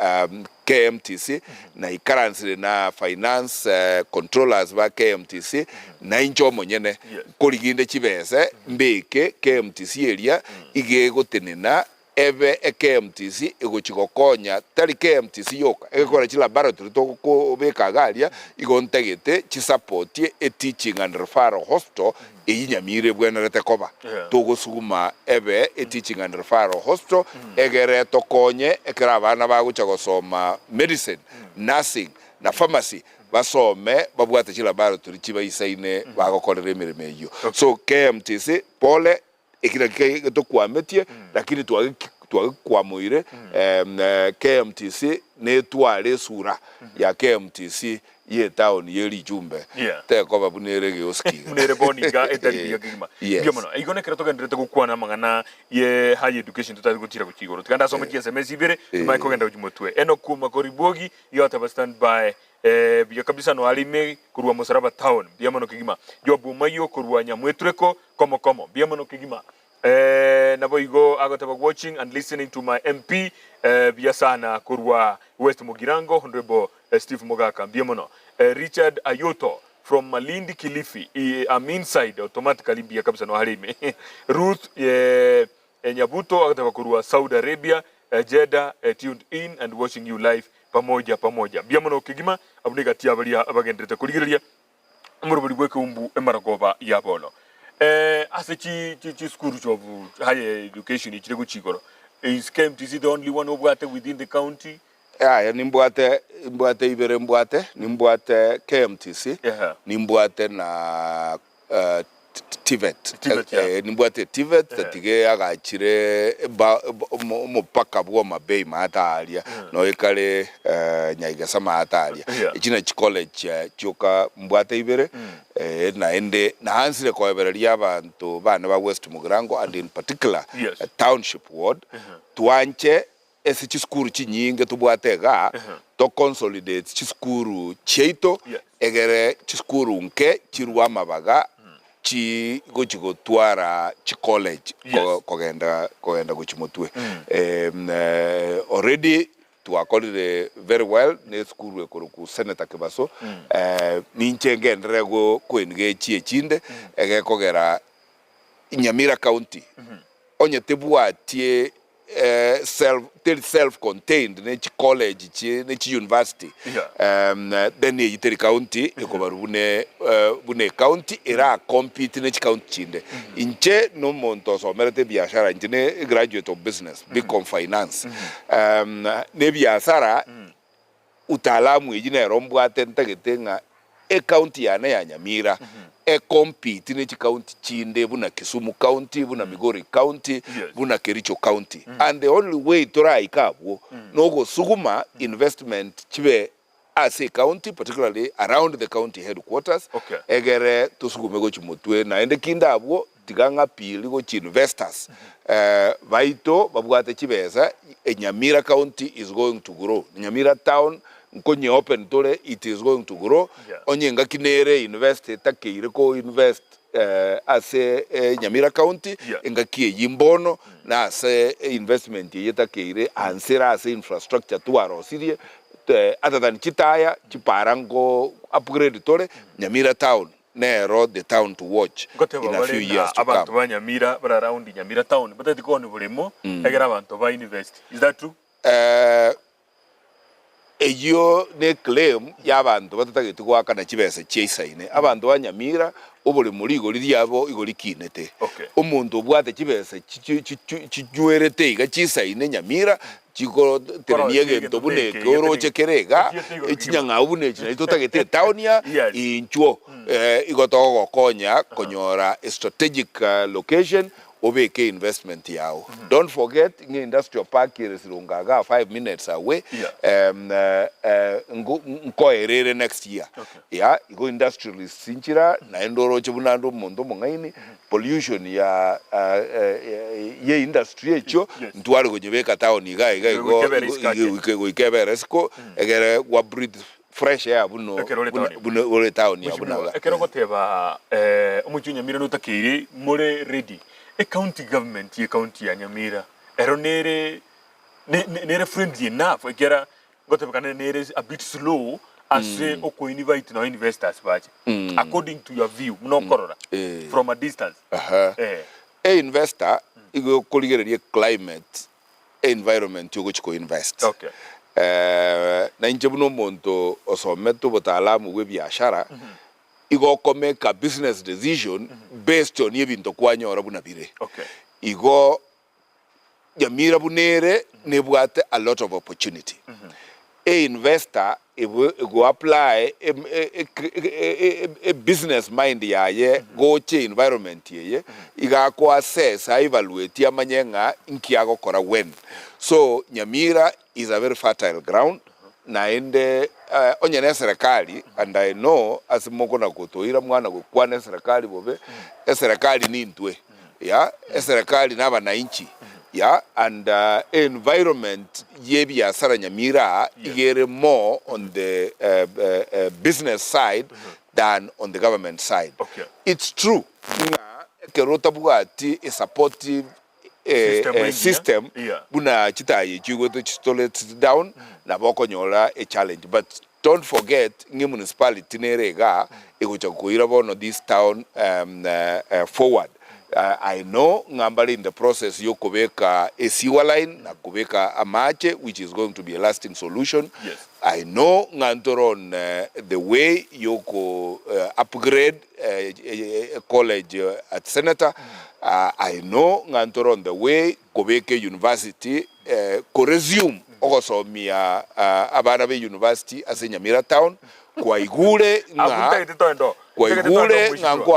KMTC na currency na finance controllers ba KMTC na incho monyene koliginde chibese mbeke KMTC area igego tenena ebe KMTC egochikokonya tari KMTC yoka egekora chi laboratory to ko beka galia igontegete chi support a teaching and referral hospital Nyamire bwenerete koba togo suguma ebe a teaching and referral hospital egere to konye ekera abana bagucha gosoma medicine nursing na pharmacy basome babwate chi laboratory chiba isaine bagokorera emirimo eyo so KMTC pole ekira to kwametie lakini twagikwamuire KMTC netware sura ya KMTC ye town ye lijumbe teko babunere geoski munere boninga etari yakima byomono igone kera togendrete gukwana mangana ye high education tutari gutira kukigoro tukanda soma SMS ibere maiko genda ujumotwe eno kuma koribogi yota stand by biya kabisa no alime kurwa Musaraba town byomono kigima jobu mayo kurwa Nyamwetreko komo byomono kigima Naboigo agotaba watching and listening to my MP biasana kurwa West Mugirango Honorable Steve Mogaka biomono Richard Ayoto from Malindi Kilifi I'm inside automatically bia kabisa no harime Ruth Nyabuto akataka kurua Saudi Arabia Jeddah tuned in and watching you live pamoja bia mono kigima abunega tia balia abagendete kuligiria umurubuli bweke umbu emaragoba ya bono ase chi school of higher education ichire kuchikoro is KMTC is the only one obwate within the county nimbwate ibere nimbwate KMTC nimbwate na TVET nimbwate TVET tatige agachire mupaka bwo mabei matalia no ikale Nyaiga matalia ichina college choka mbwate ibere na ende na hansire ko ibere y'abantu bana ba West Mugirango and in particular township ward tuanche ese chiskuru chinyinge tubwatega to consolidate chiskuru cheito egere chiskuru nke chirwa mabaga chi gochigo twara chi college kogenda gochimotwe already to accorded very well ne skuru ekoroku Senator Kibaso ninchenge ndrego kwenge chinde ege kogera Nyamira County onye tebwatie self-contained nechi college nechi university then yiteri county ikobaru bune county era compete nechi county chinde inche no monto so merete biashara inche graduate of business big finance ne biashara utaalamu ejina rombwate ntagetenga county ya Nyamira compete nechi county chinde buna Kisumu county buna Migori county buna Kericho county and the only way tora ikabwo nogo suguma investment chibe as a county particularly around the county headquarters egere tusugume go chimotwe na ende kindabwo tiganga pili go chi investors baito babwate chibeza Nyamira county is going to grow Nyamira town nkonye open tore it is going to grow onye ngakinere invest takeire ko invest ase Nyamira county ngakie yimbono na ase investment yetakeire ansera ase infrastructure tuaro sirie other than chitaya chiparango upgrade tore Nyamira town nero the town to watch in a few years to come. Abantu ba Nyamira bara around Nyamira town batati ko nibulemo egera abantu ba university is that true? Eyo ne claim y'abantu batatagete kwaka na kibese cheisaine abantu ba Nyamira obole muligo liyabo igolikinete umuntu obwate kibese kijwerete iga chisaine Nyamira chiko tereniege ntobune koroche kerega echinyanga ubune china itotagete townia inchuo igotogo konya konyora a strategic location obeke investment yao. Don't forget nge industrial park iresirungaga 5 minutes away nko erere next year igo industrialist sinchira na endoro chibunando mondo mongaini pollution ya ye industry echo ntware gojebeka town iga igo ikeberesko egere wa breathe fresh air buno ole town ya bunaga ekero goteba umuchu Nyamira nutakiri more ready county government ye county ya Nyamira ero nere friendly enough ekera gotebakana nere a bit slow as oko invite no investors bache according to your view no korora from a distance investor igo koligererie climate environment yogo chiko invest na injebuno monto osometo botalamu we biashara igo make a business decision based on yebinto kwanyora bunabire igo Nyamira bunere nebwate a lot of opportunity investor go apply a business mind yaye go che environment yeye iga ko assess evaluate yamanyenga nkiago kora when so Nyamira is a very fertile ground na ende onye na serikali and I know as moko na kutoira mwana kukwana serikali bobe serikali ni ntwe serikali na bananchi and environment yebi ya sara Nyamira igere more on the business side than on the government side. It's true kerota bugati a supportive system buna chitaye chigo to chitole down na boko nyola a challenge but don't forget ngi municipality nerega igucha kuira bono this town forward. I know ngambali in the process yo kubeka a sewer line na kubeka a mache, which is going to be a lasting solution. Yes. I know ngantoron the way you go upgrade college at Senator. I know ngantoron the way kubeke university ko resume okosomia abana be university as Nyamira town kwa igure ngango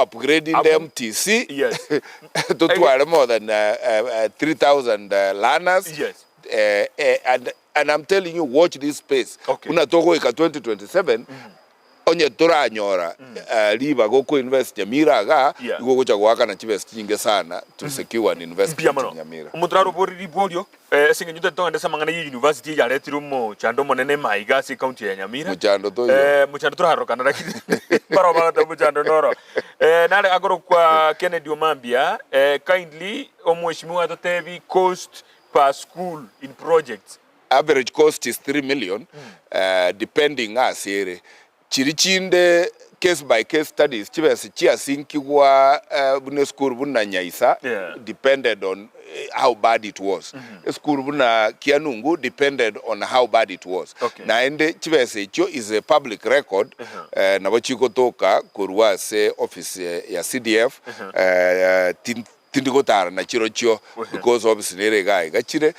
upgrading the MTC. Yes. To more than 3,000 learners. Yes. And I'm telling you, watch this space. Okay. Unatoko ika 2027 onye tora nyora liba goko invest Nyamira ga iko kucha kuwaka na chivest nyingi sana to secure an investment in Nyamira. Umutraro bori ribolio singe nyuta tonga ndesa mangana yi university ya letiro mo chando monene maiga si county ya Nyamira. Muchando to yo. Muchando to haro kana rakidi. Baro bagata muchando noro. Nale agoro kwa Kennedy Omambia kindly omweshimiwa totevi cost per school in projects. Average cost is 3 million depending asere. Chirichinde case by case studies chibesi chia sinkiwa bune school buna nyaisa depended on how bad it was. School buna Kianungu depended on how bad it was. Na ende chibesi cho is a public record na wachiko toka kurwa se office ya CDF tindikotara na chirochio because obviously nerega gachire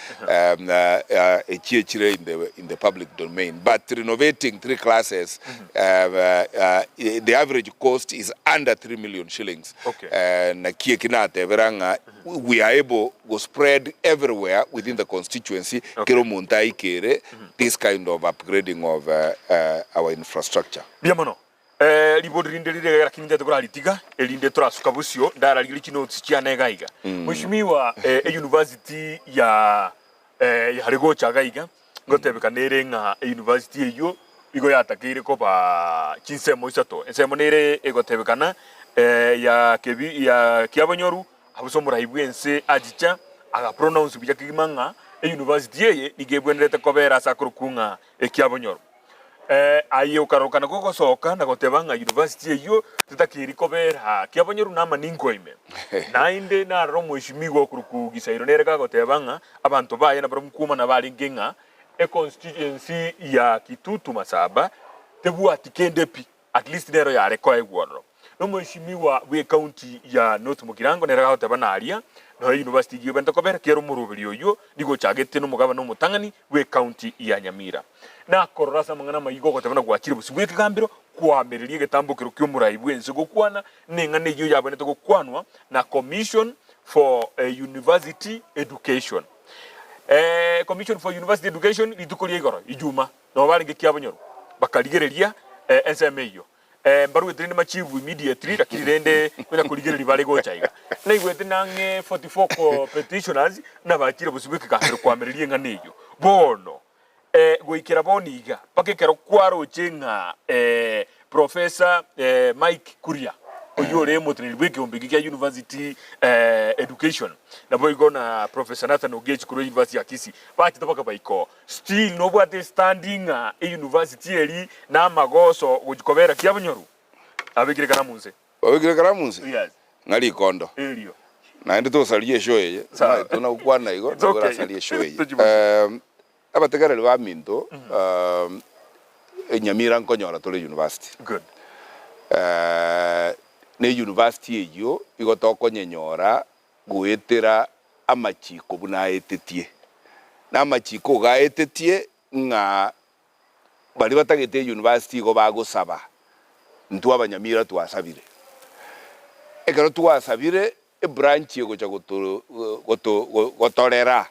chire in the public domain, but renovating 3 classes the average cost is under 3 million shillings. Na kie kinate veranga we are able to spread everywhere within the constituency kero muntai kere this kind of upgrading of our infrastructure. Biamono ribodrinde rire kinja to gralitiga elinde trasuka busio ndara ligiki notes chiane gaiga mushimiwa university ya harigo chagaiga ngotebeka nerenga university eyo igo yatakire ko ba chinsemo isato ensemo nere egotebekana ya kebi ya Kiabonyoru abusomura ibwense ajicha aga pronounce bija kigimanga university ye nigebwenderete kobera sakurukunga Kiabonyoru ayo karokana koko soka na gotebanga university eyo tutakiri kobera Kiabonyoru nama ningoime nainde na romo ishimigo kurukugiza ironereka gotebanga abantu baye na barumukuma na balingenga constituency ya Kitutu Masaba tebu atikendepi at least nero ya reko egworo no mwishimiwa we county ya North Mugirango nera gotebana aria no university giyo bento kobera kero murubiri oyo digo chagete no mugaba no mutangani we county ya Nyamira na kororasa mangana mayigo gotebana gwakire busubwe kigambiro kwamereri getambukiro kyo murayibu ense gokwana nengane yo yabone to gokwanwa na commission for university education. Commission for University Education litukuri igoro ijuma no balinge Kiabonyoru bakaligereria enseme yo mbaru etrende machivu immediately lakirende kwenda kuligereri bale gochaiga na igwete nange 44 petitioners na bakira busubike kahero kwamererie nganeyo bono goikera boniga pakekero kwaro chenga Professor Mike Kuria oyore motrinil bweke ombigi ya university education na boy gona Professor Nathan Ogechi kuro university ya Kisii bati toka baiko still no bwate standing university eri na magoso gukobera Kiabonyoru abigire kana munse yes ngali kondo elio na ende to salie shoye tuna ukwana igo ngora salie shoye abategara lwa minto Nyamira nkonyora tole university good ne university eyo igotoko nyenyora guetera amachiko buna etetie na amachiko ga etetie nga bali batagete university go bagusaba ntu abanyamira twasabire ekero twasabire branch yego cha gotorera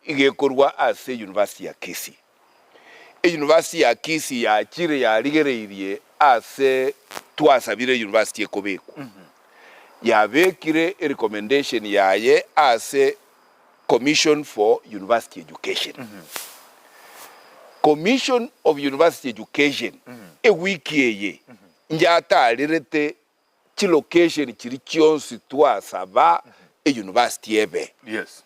igekorwa ase university ya Kisii university ya Kisii ya chire ya ligereirie ase twasabire university ekobeku yabekire recommendation yaye ase Commission for University Education Commission of University Education ewiki eye njatalirete chi location chiri chionsi twasaba university ebe yes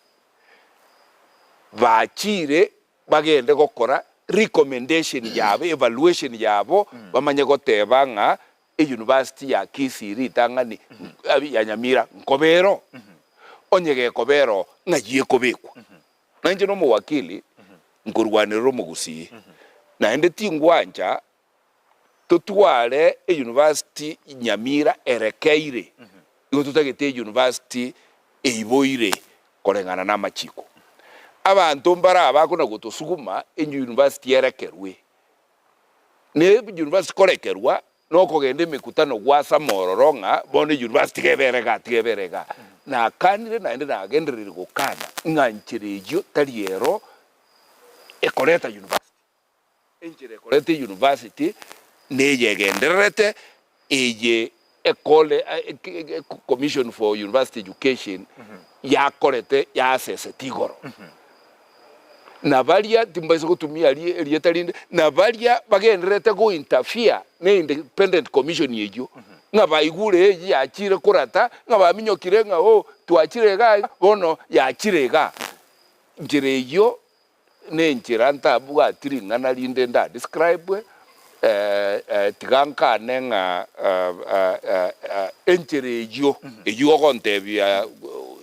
bachire bagende gokora recommendation yabo evaluation yabo bamanye goteba nga university ya Kisiri tangani ya Nyamira nkobero onyege kobero ngagiye kobekwa nanje no muwakili nkurwaniriro mugusi na ende tingwanja tutware university Nyamira erekeire igo tutagete university eiboire korengana na machiko abantu mbara bakuna gutosuguma university erekerwe ne university korekerwa no kogende mikutano gwa Samororonga bono university geberega na kanire na ende na genderire gukana nganchirejo tariero ekoreta university enchire ekoreta university neye genderete eye ekole commission for university education ya korete ya asese tigoro na balia timbaise kutumia lietalinde na balia bagenderete go interfere ne independent commission yejo nga baigure ya chire kurata nga baminyokire nga tuachirega bono ya chirega njireyo ne njiranta bwa tiringa na linde nda describe tiganka nenga encherejo eyo gontebia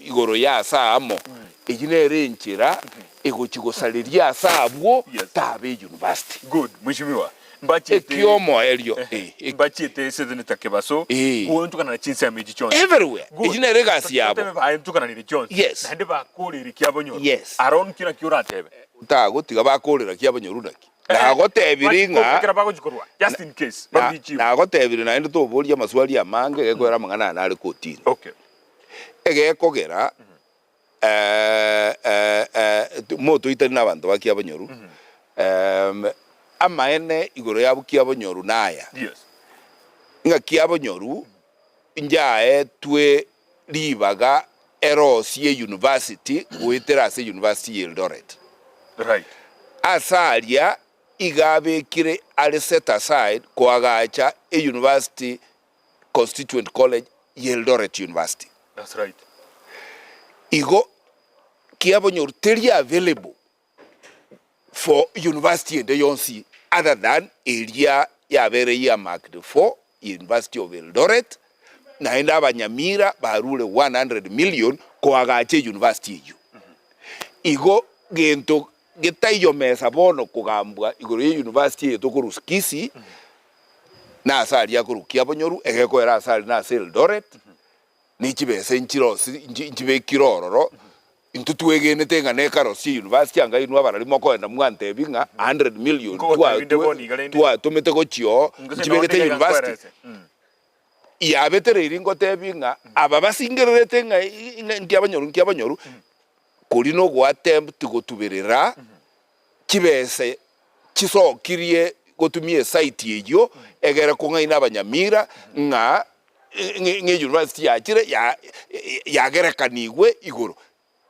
igoro ya saamo ejinere enchira egochigosaliria sabwo tabe university. Good, mheshimiwa. Mbachete ekiomo elio mbachete sedeneta kebaso kuontukana na chinsa ya meji chonse everywhere ejinere gasi yabo mtukana ni chonse yes nande bakurira kyabonyo yes aron kina kyuratebe utagotiga bakurira kyabonyo rudaki na gotebiringa kira bagochikorwa just in case na gotebiri na ndo toboria maswali ya mange gekwera mangana na ari kotini okay egekogera moto itari n'abantu bakiabonyoru amaene igoro yabu kiabonyoru naya yes nga kiabonyoru njae twe libaga erosie university wetera se university Eldoret right asalia igabe kire ale set aside kwagacha university constituent college Eldoret University that's right igo kiabonyoru teri available for university and yonsi other than area ya very ya marked for University of Eldoret na enda abanyamira barule 100 million kwagache university yo igo gento getayo mesa bono kugambwa igoro ye university etokuruskisi na asali yakurukia bonyoru egeko era asali na Eldoret ni chibese nchibe kirororo intutwegene tenga ne karosi university anga inu abarali mokoenda mwante binga 100 million twa tumete gochio chibegete university ya betere iringo tebinga aba basingerete nga ntiabanyoru kuri no go attempt gotubirira chibese chisokirie gotumie site yeyo egera kungaina abanyamira nga university ya chire ya gerekanigwe igoro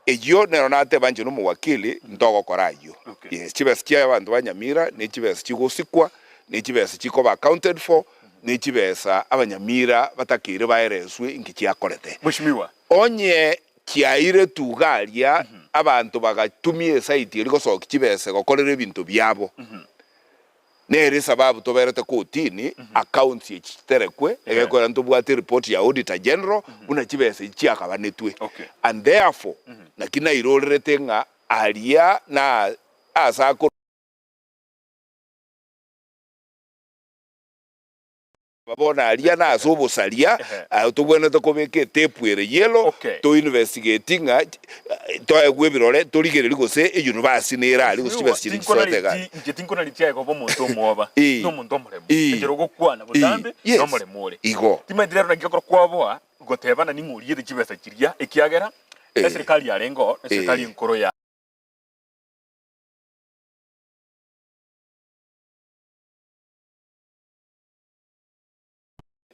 ejo nero nate banje no muwakili ndogo korayo yes chibese kia abantu banyamira ne chibese chigosikwa ne chibese chiko ba accounted for ne chibese abanyamira batakire baereswe ingichi yakorete mheshimiwa onye kiaire tugaria abantu bagatumie site iri gosoka chibese gokorera ebintu byabo nere sababu toberete kotini accounts yechiterekwe egekora ntobwate report ya auditor general una chibese chiakabanetwe and therefore nakina irorerete nga alia na asako babona alia na asobo salia tobwene tokobeke tepwere yelo to investigating to egwebirore to ligere ligose e university nera ali gusibasi chinsotega ngetinko na litia ko bomuntu omoba no muntu omuremo ngero gokwana butambe no muremure igo timendire na ngikoro kwaboa gotebana ni nguriye de chibesa kiria ekiagera serikali ya rengo serikali nkoro ya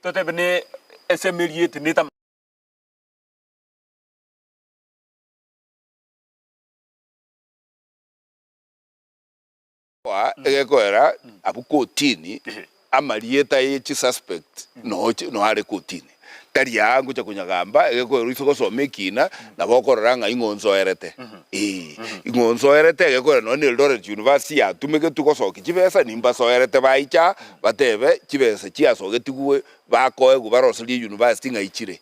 totebene SMLiet neta egekora abukotini amalieta yechi suspect no are kotini tari yangu cha kunyagamba egeko ruiso gosoma ekina na bokorora nga ingonzo erete ingonzo erete egeko no ni Eldoret University yatumike tugosoki kibesa nimba so erete baicha batebe kibesa kiasogetiwe bakoe gubaroseli university nga ichire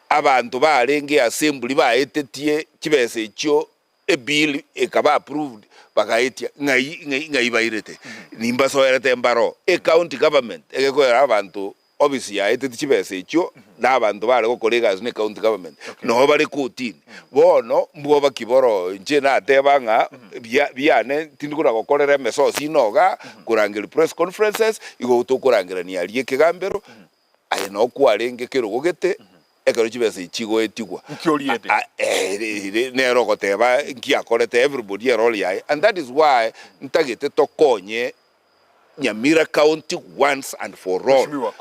abantu barenge assembly baetetie kibesa ekyo a bill ekaba approved bagaetia ngai bairete nimba so erete mbaro a county government egeko abantu obviously yaetete kibesa ekyo n'abantu bale gokolegas ne county government no bali kutini bono mbuo bakiboro nje nateba nga byane tindikuna gokorera mesosi noga kurangira press conferences igo tukurangira ni ali ekigambero aye no kwarenge kero gogete ekero kibesa ekigo etigwa nkioliete nero goteba nkiakorete everybody role yae, and that is why ntagete tokonye Nyamira County once and for all.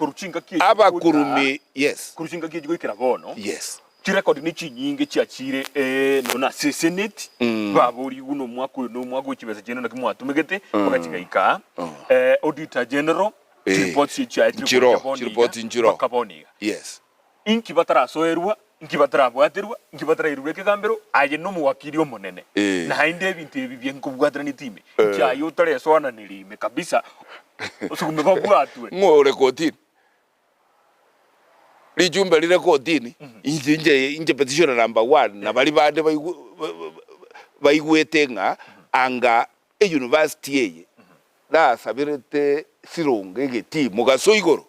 Aba kurumi, yes. Kuruchinga kiye jigwikira bono. Yes. Chirecord ni chinyinge chiachire nona senate baburi uno mwako no mwako chibesa cheno na kimwa tumegete bakachigaika auditor general report chicha report njiro kaboni. Yes. Inki batara soerwa inki batara bwaterwa inki batara irubeke gambero aye no muwakiri omonene na hainde binte bibye nkubwatira ni time kya yotare swana nilime kabisa usukume babwatwe ngore kotini lijumbe lile kotini inje petition number 1 na bali bande baigwetenga anga e university ye la sabirete sirunge geti mugaso igoro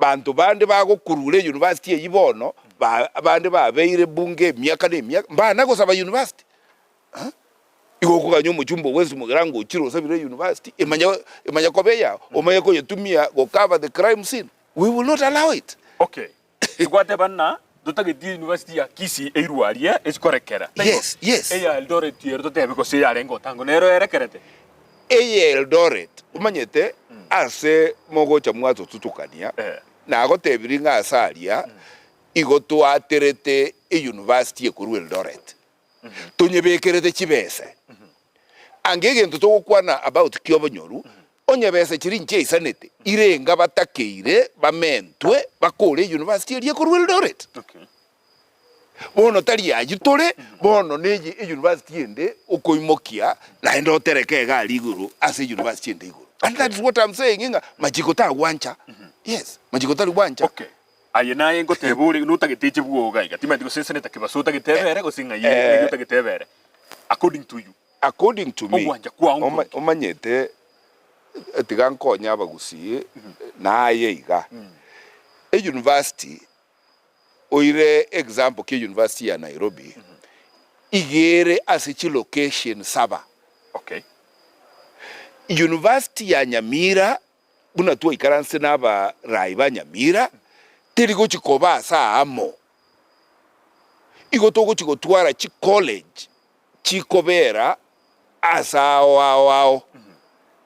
bantu bande bagokurule university yibono bande babeire bunge myaka ne myaka mbana go saba university igo kuganyo mujumbo wezi mugirango chiro sabire university emanya kobeya omanya ko yetumia go cover the crime scene. We will not allow it. Okay. Igwate banna dotage di university ya Kisii eiruaria esikorekera. Yes. Eya Eldoret yerto tebe ko se yarengo tango nero erekerete. Eya Eldoret umanyete ase mogo cha mwazo tutukania na agotebiringa asaria igoto aterete e university ekuru Eldoret tunyebekerete kibese angege ntuto kwana about Kiobonyoru onyebese kiri nche isanete irenga batakeire bamentwe bakore university ekuru Eldoret. Okay. Bono tari yagitore bono neji e university ende okoimokia na endo tereke gali iguru ase university ende iguru. And that is what I'm saying inga majikota wancha. Yes, majikota wancha. Okay. Aye naye ngoteburi nutagetiche bwoga igatima ndiko senseneta kibasuta gitebere go singa ye nutagitebere. According to you. According to me. Obwanja kwa omanyete etigankonya abagusi naye iga. E university oire example ke university ya Nairobi igere asichi location saba. Okay. University ya Nyamira buna tuwa ikaranse naba raiba Nyamira terigo chikoba saa amo igotogo chigotwara chi college chikobera asa wao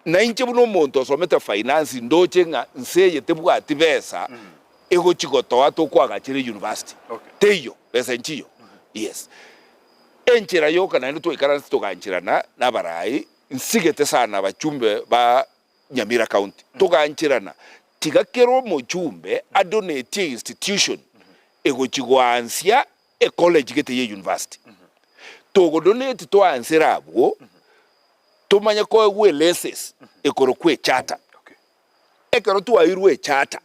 na inche buno monto someta finance ndoche nga nseye tebwa atibesa ego chigotoa to kwa chire university. Okay. Teyo pesa nchiyo. Yes. Enchira yoka na ndo ikaranse to ganchirana na barai nsigete sana bachumbe ba Nyamira County tuganchirana tigakero mochumbe adonate institution ego chigwansia e college gete ye university togo donate to answer abo tumanya ko we leses ekoro kwe chata. Okay. Ekoro tu airwe chata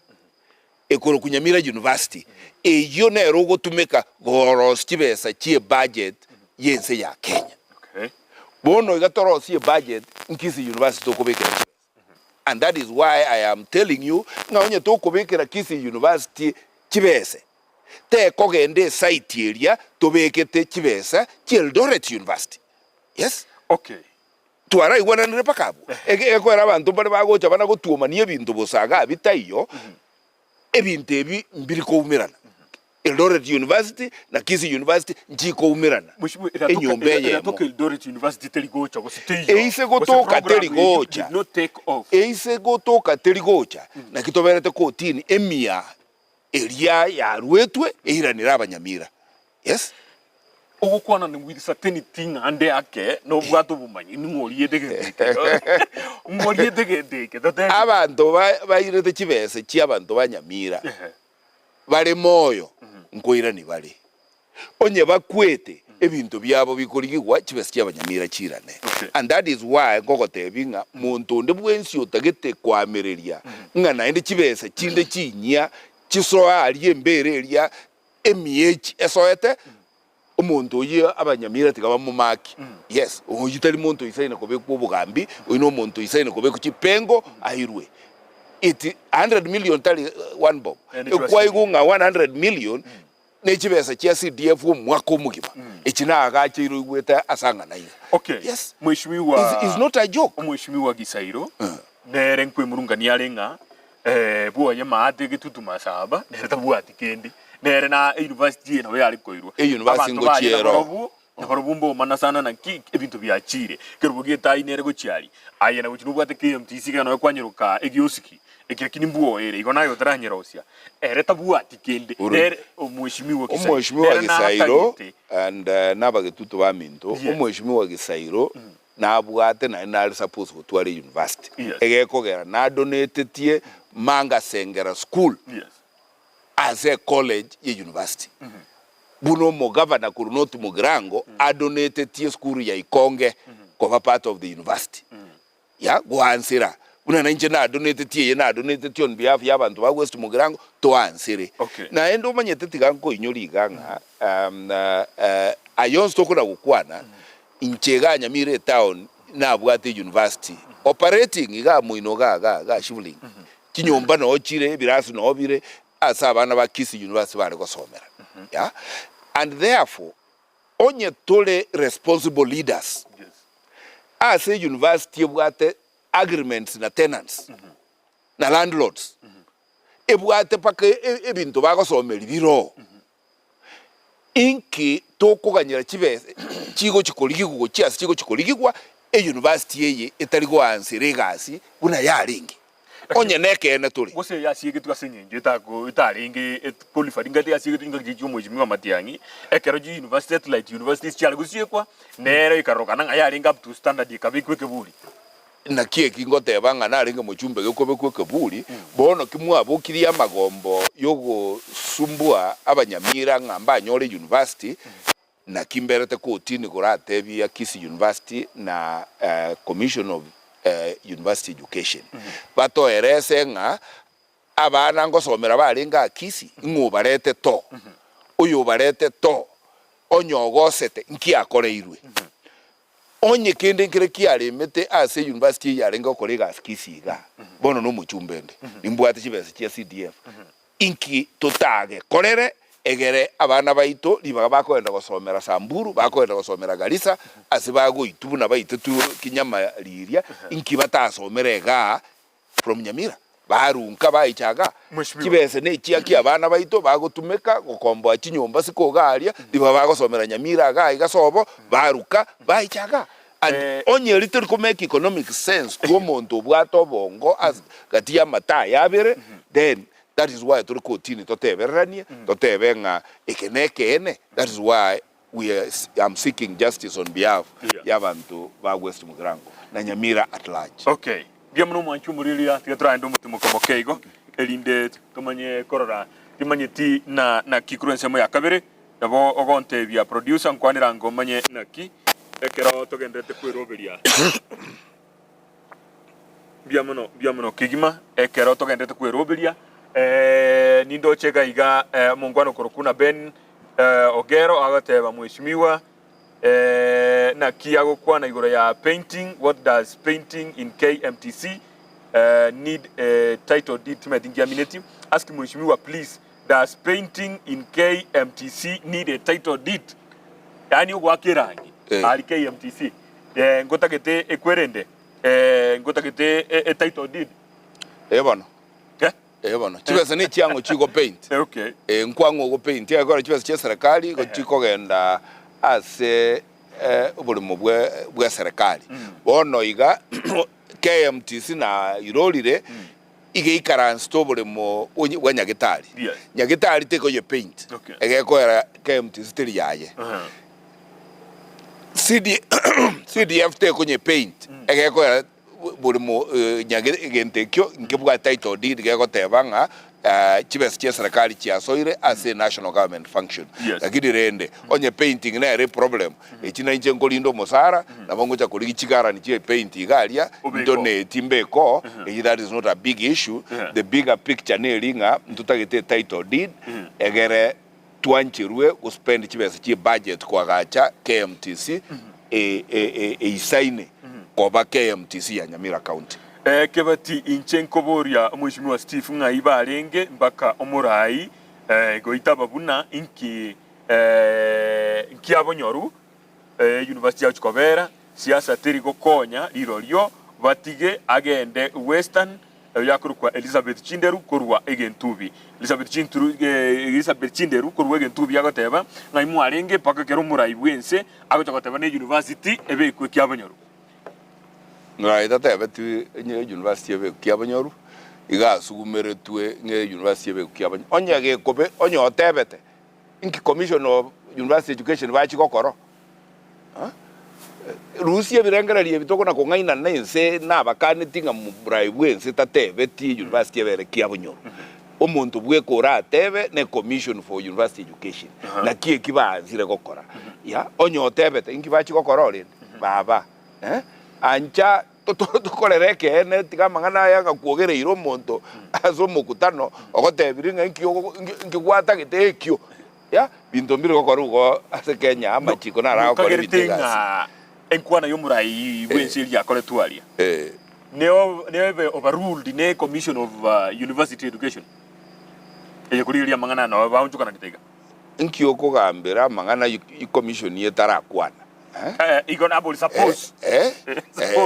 ekoro kunyamira university eyo na erogo tumeka goros kibesa chie budget yense ya Kenya. Okay. Bono igatoro si budget nkisi university to kobekera. And that is why I am telling you nga onye to kobekera Kisii University kibese te kogende site area to bekete kibesa Eldoret University. Yes. Okay. Tuara igwana nire pakabu eko era abantu bari bagocha bana gotuoma ni ebintu bosaga bitayo ebintu ebi mbiri ko umirana Eldoret University na Kisii University njiko umirana enyombe ye toka Eldoret University terigocha go siteyo eise gotoka terigocha did not take off eise gotoka terigocha na kitoberete kotini emia eria ya rwetwe eiranira abanyamira. Yes. ogukwana ni with certainty ngande ake no bwato bumanyi ni ngoriye degedeke ngoriye degedeke abantu bayirete kibese ki abantu banyamira bale moyo nkoira ni bale onye bakwete ebintu byabo bikorigwa kibese cy'abanyamira kirane and that is why ngogotebinga muntu ndi bwensi utagete kwamereria ngana indi kibese kinde kinya kisoa aliye mbere elia emiechi esoete umuntu ye abanyamira tigaba mu maki yes uyitali muntu isaina kobe ku bugambi uino muntu isaina kobe ku kipengo ahirwe it 100 million tali one bomb kwa igunga 100 million nechibesa chia CDF mwaka omugima ekina agachiro gweta asanga nayo okay yes mwishimiwa is not a joke mwishimiwa Gisairo nere nkwe murungani arenga buwa ye maate gitutuma saba nere tabuati kendi nere na university no yali koirwa university ngo chiero na barubumbo manasana na ki ebintu byachire kerubugie tai nere go chiari ayena buchinu bwate KMTC kana kwanyiruka egiosiki ekirikini mbuo ere igonayo taranyerosia ere tabuati kende nere omwishimiwa Gisairo and nabagetutu baminto omwishimiwa Gisairo nabwate na suppose gutware university egekogera na donatetie Manga Sengera School as a college ye university buno mo governor Kurunotu Mugirango adonatetie school ya Ikonge kwa part of the university ya gwansira una nanje na donatetie na donatetie on behalf ya abantu ba West Mugirango to ansire na endo manyete tiganko inyori ganga ayons tokuna gukwana inchega Nyamire town na bwate university operating iga muino ga shivling kinyomba no chire birasu no bire asa abana ba Kisi University bari gosomera yeah and therefore onye tole responsible leaders as a university bwate agreements na tenants na landlords ebwate pake ebintu bagosomera biro inki tokuganyira kibese kigo kikoligigwa kiasi kigo kikoligigwa university yeye etaligo ansire gasi buna yaringi onye neke na tuli gose yasiye twasenyenje tako itaringi qualified ngati yasiye ngati mujimi wa matiangi ekeroji university like universities cyale gusiye kwa nere ikarokana ngayaringa up to standard ikabikweke buri na kieki ngoteba nga naringa muchumbe gekobe kweke buri bono kimwa bokiria magombo yogo sumbua abanyamira ngamba nyore university na kimberete kotini koratebi ya Kisi University na Commission of University Education bato erese nga abana ngosomera baringa Kisi ngubarete to uyu barete to onyogosete nkiakoreirwe onye kende nkire kiare mete ase university yarenga kolega Kisi ga bono no muchumbende nimbwate kibese kya CDF inki totage korere egere abana baito libaga bakoenda gosomera Samburu bakoenda gosomera Garissa asibago itubu na baitetu kinyama liria inki batasomerega from Nyamira barunka baichaga kibese ne kiaki abana baito bagotumeka gokombo kinyomba sikogaria libaga bagosomera Nyamira ga igasobo baruka baichaga and onye little to make economic sense to omuntu bwato bongo as gatia mata yabere then that is why tuli kotini toteberania totebenga ekenekene that is why I'm seeking justice on behalf y'abantu ba West Mugirango na Nyamira at large. Okay biamuno mwanchu muriria tigatura ndo mutimo komokeigo elinde tumanye korora timanye ti na kikurense mo yakabere nabo ogonte bia producer nkwanira ngomanye naki ekero togendete kwiroberia biamuno kigima ekero togendete kwiroberia nindo chega iga mungwano korokuna Ben Ogero agateba mweshimiwa na kiago kwa na igoro ya painting. What does painting in KMTC need a title deed to medingiaminati? Ask mweshimiwa please, does painting in KMTC need a title deed? Yani uwakirangi ali KMTC ngotagete ekwerende ngotagete a title deed bana bana chibese ni chiango chiko paint okay nkwango go paint ya gora chibese cha serikali go chiko genda ase obulimo bwa serikali bono iga KMTC na irolire ige ikaransto bulimo bwa Nyagetari Nyagetari teko ye paint egeko era KMTC tiri yaye CDF te kwenye paint egeko buri mu nyage gentekyo nkebwa title deed geko tebanga chibes chia serikali chia soire as a national government function lakini rende onye painting na re problem echina inche ngolindo mosara na bongo cha kuligi chigara ni chie paint galia ndone timbeko that is not a big issue the bigger picture ne linga ntutagete title deed egere tuanchirwe uspend chibes chia budget kwa gacha KMTC isaine kwa KMTC ya Nyamira County. Kebati inchenko boria mheshimiwa Steve Ngaiba arenge mpaka omurai goita babuna inki abonyoru University ya Chikobera siasa teri gokonya lirorio batige agende Western yakurukwa Elizabeth Chinderu kurwa egentubi Elizabeth Chinderu kurwa egentubi yagoteba ngaimu arenge paka kero murai bwense agoteba ne university ebe kweki abonyoru ngai tatebeti nye university ebe kiabonyoru iga sugumeretwe nge university ebe kiabonyoru onyage kobe onyo otebete inki commission of university education bachi kokoro Rusia birengererie bitoko na kongaina nense na bakanitinga mu bribe ense tatebeti university ebe kiabonyoru omuntu bwe kora tebe ne commission for university education na kie kibanzire kokora ya onyo otebete inki bachi kokoro rende baba ancha tokorereke ene tikamangana yanga kuogereiro monto azo mukutano ogotebiringa nkigwata gitekyo ya binto mbire gokorugo ase Kenya amachiko na rago kore bitega enkwana yomurai bwense ya kole tualia neo overruled ne commission of university education kuri mangana no baunjuka na gitega nkiyoko gambira mangana commission yetarakwana igona aboli suppose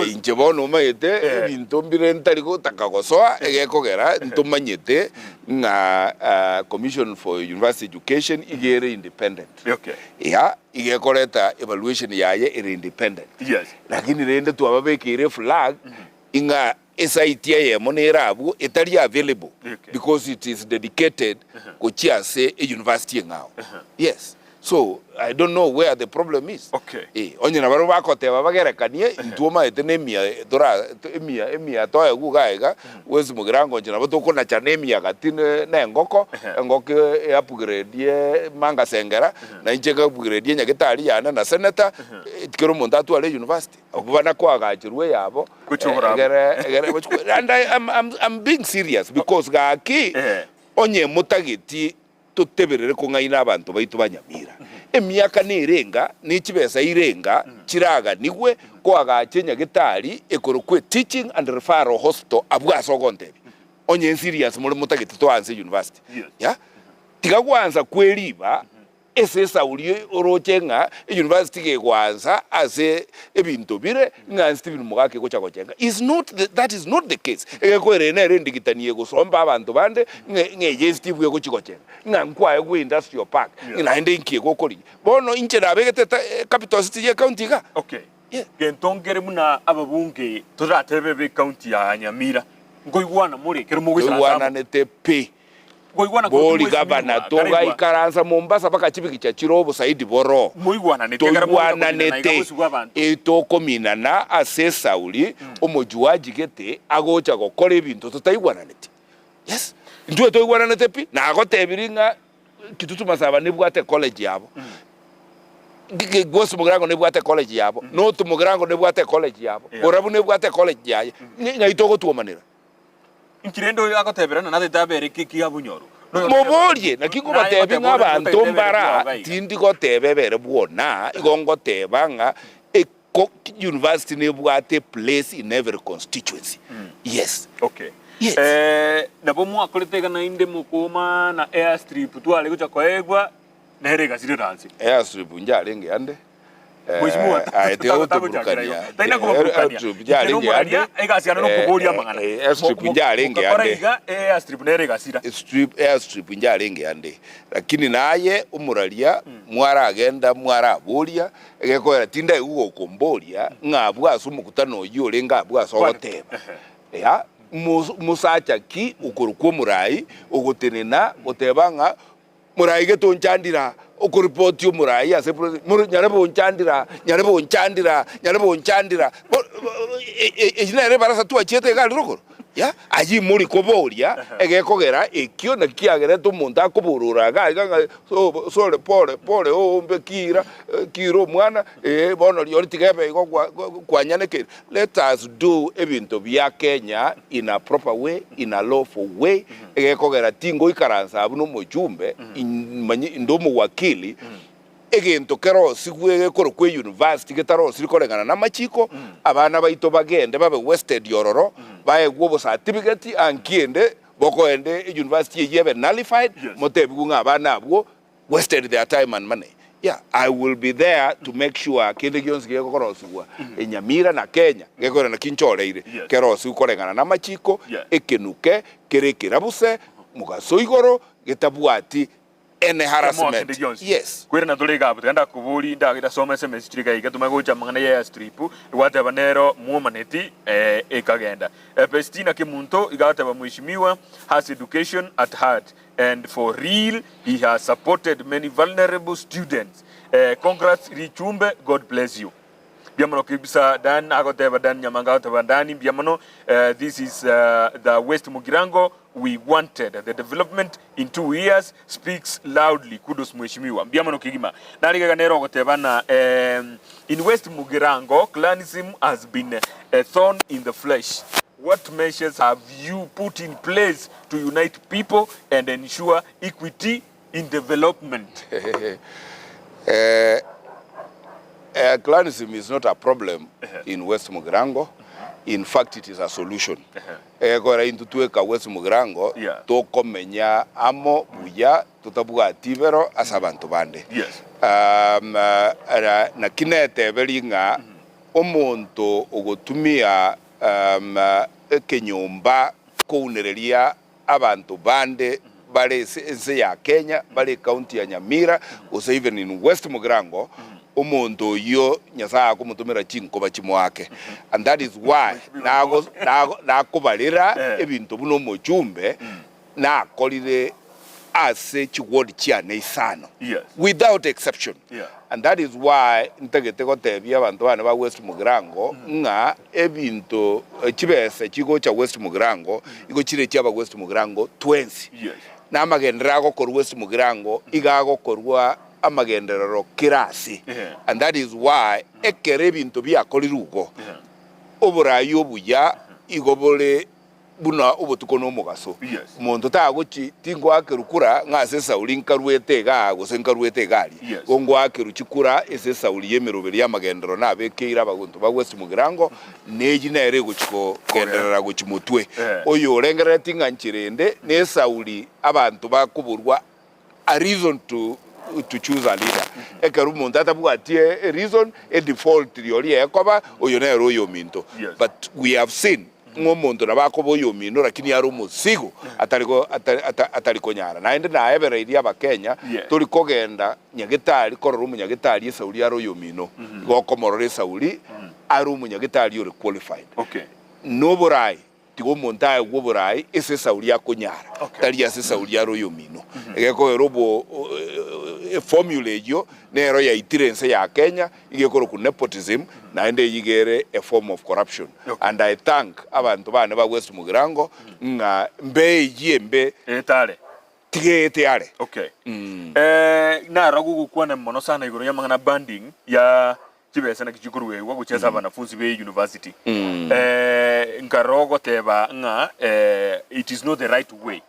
inche bono maete binto mbire ntariko takagosoa egekogera ntumanyete nga commission for university education igere independent ya igekoreta evaluation yaye iri independent lakini rende twababekire flag inga SIT ya monerabu etali available because it is dedicated kuchiase a university ngao yes. So I don't know where the problem is. Onye na baro bakoteba bagerekanie ntuma etenemia dora emia toya gugaiga wezi mugirango nje na batoko na chanemia gatine na ngoko upgrade manga sengera na injega upgrade nyagitari yana na senator tikero mondatu ale university okubana kwa gachirwe yabo and I'm being serious because gaki onye mutagiti tuteberere ko ngaina abantu baitu banyamira emyaka nirenga nikibesa irenga kiraga nigwe ko agakenya gitari ekorokwe teaching and referral hospital abwasogonte onye serious muri mutagiti to anse university ya tigagwanza kweriba esesa uri orochenga university ge gwanza ase ebinto bire nga Stephen Mugake ko chakocenga that is not the case ekwerene nere ndigitaniye gusomba abantu bande nge Steve ko chikocenga nga nkwaye ku industrial park ina ende nkiye kokori bono inche nabegete capital city ye county ga gentongere muna ababunge toratebebe county ya Nyamira ngoigwana muri kero mugwisana ngoigwana netepe boli gabana tonga ikaranza Mombasa paka chipiki cha Chirobo saidi boro muigwana nete etoko minana asesa uli omojuaji gete agocha gokora ebintu tutaigwana nete yes ntwe toigwana nete pi na agotebiringa kitutu masaba nebwate college yabo gosu mugirango nebwate college yabo no tu mugirango nebwate college yabo orabu nebwate college yaye ngaitoko tuomanira Nkirendo agoteberana na databere kiki abunyoru moborie nakiko batebe nk'abantu mbara tindi gotebebere bwona igongo tebanga university nebwate place in every constituency yes yes nabo mwakoletega na inde mukoma na airstrip twale gucha kwaegwa nerega ziranze airstrip njalenge ande mheshimiwa aiteo tuburukania taina kuburukania njalenge ande egasiana no kuboria mangana airstrip njalenge ande airstrip nerega sira airstrip njalenge ande lakini naye umuralia mwara agenda mwara boria egekoera tinda ugo komboria ngabwa sumukutano yole ngabwa sogoteba ya musacha ki ukurukwo murai ugutenena utebanga murai getunchandira okuripoti omurai ase nyarebo nchandira ejinere barasa tuachete gali rokoro ya aji muri koboria egekogera ekio na kiagere to monta koburura ga sole pole ombe kiro mwana bono liori tigebe go kwanyaneke. Let us do ebinto bya Kenya in a proper way, in a lawful way. Egekogera tingo ikaransa abuno mojumbe ndomo wakili egento kero sigwe koro kwe university getaro sirikorengana na machiko abana baito bagende babe wasted yororo bae gwobo certificate ankiende boko ende university yebe nullified motebi kunga abana abwo wasted their time and money. Yeah, I will be there to make sure kende gyonsi gekoro sigwa enyamira na Kenya gekora na kincholeire kero sirikorengana na machiko ekenuke kerekirabuse mugaso igoro getabwati any harassment. Yes. Kwere na tole gabu tenda kubuli nda soma SMS trika igatuma gocha mangana ya strip wate banero muomaneti ekagenda Pestina Kimunto igata ba mheshimiwa has education at heart and for real he has supported many vulnerable students. Congrats Richumbe, God bless you. Biamano kibisa dan agoteba dan nyamanga oteba dani biamano this is the West Mugirango we wanted. The development in 2 years speaks loudly. Kudos mheshimiwa. Biamano kigima. Nariga ganero goteba na in West Mugirango clanism has been a thorn in the flesh. What measures have you put in place to unite people and ensure equity in development? Clanism is not a problem in West Mugirango. In fact, it is a solution. Gora intutueka West Mugirango to komenya amo buya tutabuga tibero asabantu bande. Yes. Na kinete belinga omonto ogotumia kenyomba kounereria abantu bande bale ense ya Kenya bale county ya Nyamira or even in West Mugirango. Omonto yo nyasa kumutumira chinko bachimo wake and that is why na kubalira ebintu buno mochumbe na kolire ase chiwodi chiane isano without exception and that is why ntegete gotebia abantu bana ba West Mugirango nga ebintu chibese chigo cha West Mugirango iko chire chaba West Mugirango 20 na magendera go kor West Mugirango igago korwa amagenderero kirasi and that is why ekerebintu bya kolirugo oburayo buya igobole buna obotukono omugaso muntu taguchi tingo akerukura ngase sauli nkarwete ga gosenkarwete gali gongo akeruchikura ese sauli yemeroberi yamagendero nabekeira baguntu ba West Mugirango neji nere guchiko genderera guchimutwe oyo orengera tinga nchirende ne sauli abantu bakuburwa a reason to choose a leader. Ekaru montata buatie a reason a default yori ekoba oyonero yo minto. But we have seen ngomonto na bakobo yo mino lakini yaro musigo ataliko nyara. Na ende na ebere idia ba Kenya tuli kogenda nyagetali kororumu nyagetali esauli yaro yo mino. Gokomorore sauli arumu nyagetali yori qualified. Okay. No borai tigo montaye goborai ese sauli yako nyara. Tali ase sauli yaro yo mino. Egeko erobo formula yo nero ya itirense ya Kenya igekoro ku nepotism na ende yigere a form of corruption and I thank abantu bana ba West Mugirango nga mbe yembe etale tigete ale na ragu kwana mono sana igoro ya mangana banding ya chibese na kichikuruwe wa kucheza wanafunzi be university nkarogo teba nga it is not the right way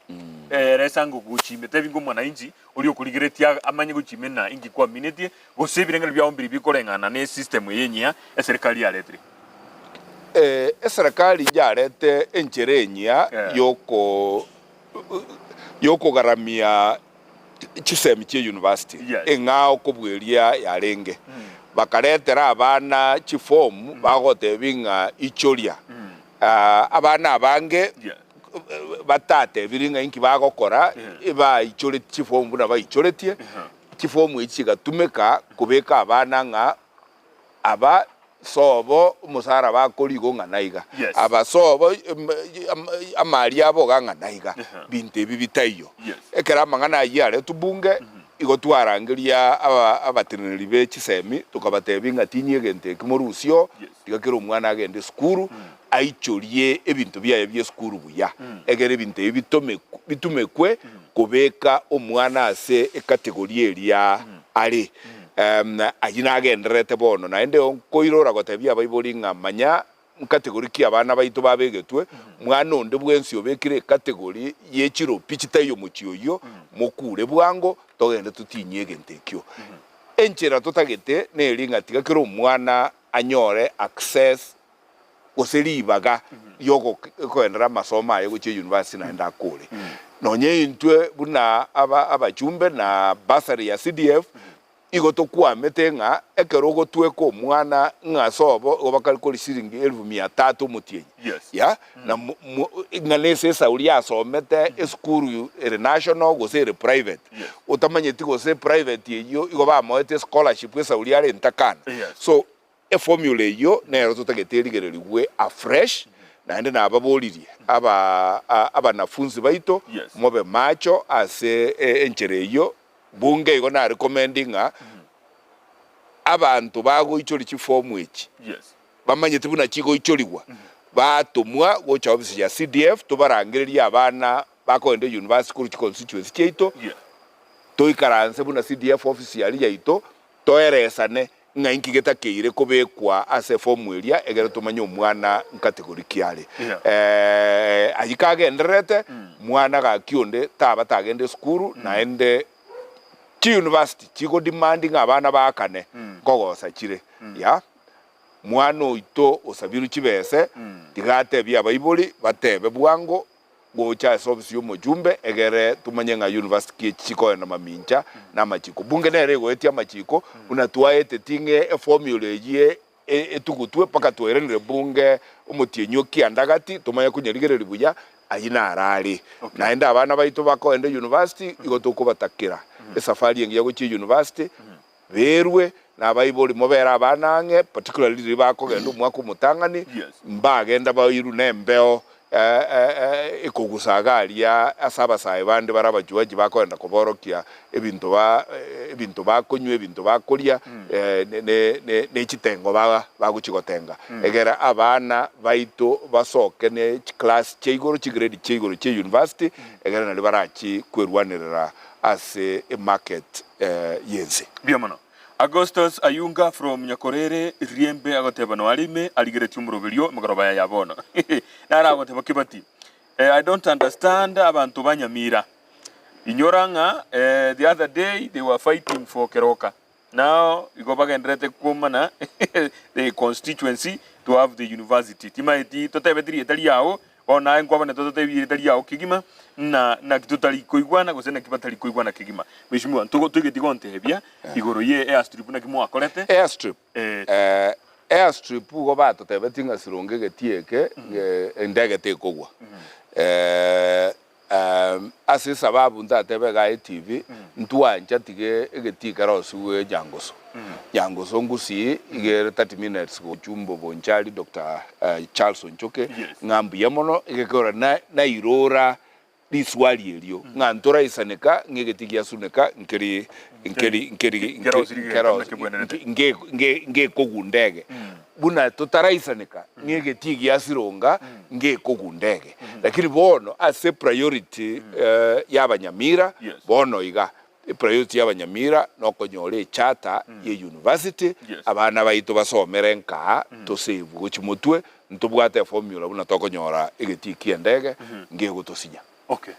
resango guchime tevingo mwananchi ulio kuligiretia amanye guchimena ingi kwa minute gosebirengera bya ombiri bikorengana ne system yenya serikali ya letri serikali yarete encherenya yoko garamia chisemi che university engao kubweria yarenge bakaretera abana chifomu bagotebinga ichoria abana abange batate biringa inki bagokora iba ichore chifomu na baichoretie chifomu ichigatumeka kubeka abana nga aba sobo umusara bakorigo ng'anaiga abasobo amari abo ng'anaiga bintu ebi bitayo ekera amang'ana yare tubunge igo twarangeria abateneri b'echisemi tukabatebi ng'atinye egento ekimorusio tigakera omwana agende skuru aichorie ebintu byaye bya skuru buya egere ebintu ebi bitumekwe kubeka omwana ase ekategoria eria ari ayina agenderete bono naende onkoirora gotebia baibori ng'amanya kategori kia abana baitu babegetwe mwana onde bwensi obekire kategori yechiro pichitayo muchioyo mokure bwango togende tutinye egento ekio enchera tutagete neri ng'atiga kero omwana anyore access oseribaga yogo koendera masomo aye goche university naenda akore nonye intwe buna abachumbe na basari ya CDF igo tokwamete ng'a ekero gotweka omwana ng'asobo gobakari kori siringi 1300 mutienyi ya na ng'anese esauri asomete eskuru ere national gose ere private utamanyeti gose private eyo igo bamoete scholarship esauri are ntakana so formula eyo nero tutageterigererigwe afresh naende nababoririe abanafunzi baito mobe macho ase enchere eyo bunge igo na recommending abantu bagoichori chifomu echi bamanyete buna chigo ichoriwa batumwa gocha office ya CDF tubarangereria abana bakoende university kuri constituency cheito toikaranse buna CDF office yali yaito toeresane ng'ainki getakeire kubekwa ase fomu eria egere tumanye omwana kategori kiare ayikagenderete mwana gakionde taba tagende skuru naende chi university chigo demanding abana bakane kogosa chire ya mwana oito osabiru chibese tigate bya baiboli batebe bwango gocha service yo mojumbe egere tumanye nga university chiko na mamincha na machiko bunge nere goetia machiko unatuaete tinge formula ye etugutwe paka twerere bunge umutienyo kiandagati tumanye kunyerigereri buya ayina arari naenda abana baito bakoende university igotoko batakira esafari yengi yagochi university berwe na baiboli mobera abanange particularly bakogenda umwaka umutangani mbagenda bayiru nembeo ekogusagaria asaba sae bande barabajuaji bakoenda kuborokia ebintu bakonywe ebintu bakoria ne chitengo baguchigotenga egera abana baito basoke ne class cheigoro chigrade cheigoro che university egera na libarachi kwerwanirira ase a market yense biamano Augustus Ayunga from Nyakorere Riembe agoteba no alime aligereti umuroberio mugoroba ya yabona nara agoteba kibati I don't understand abantu banyamira inyoranga the other day they were fighting for Keroka now igobaga ndrete kumana the constituency to have the university timaiti totebetiri etali yao ona enkwabane totebetiri etali yao kigima na kitotali koigwana gose na kibatali koigwana kigima mishimwa tugetigonte hebia igoro ye airstrip na kimwa kolete airstrip go bato tebetinga sironge getieke ndege tekogwa ase sababu ndatebe ga TV ntwanja tige egetika rosuwe jangoso ngusi igere 30 minutes go chumbo bonchali Dr. Charles Onchoke ngambu yamono igekora na irora liswali elio ngantora isaneka ngegetigia suneka nkeri nge kogundege buna totaraisaneka ngegetigia sironga nge kogundege lakini bono ase priority y'abanyamira bono iga priority y'abanyamira nokonyore chata ye university abana baito basomere nka to save gochimutwe ntubwate formula buna tokonyora egetikia ndege nge gotosinya. Okay.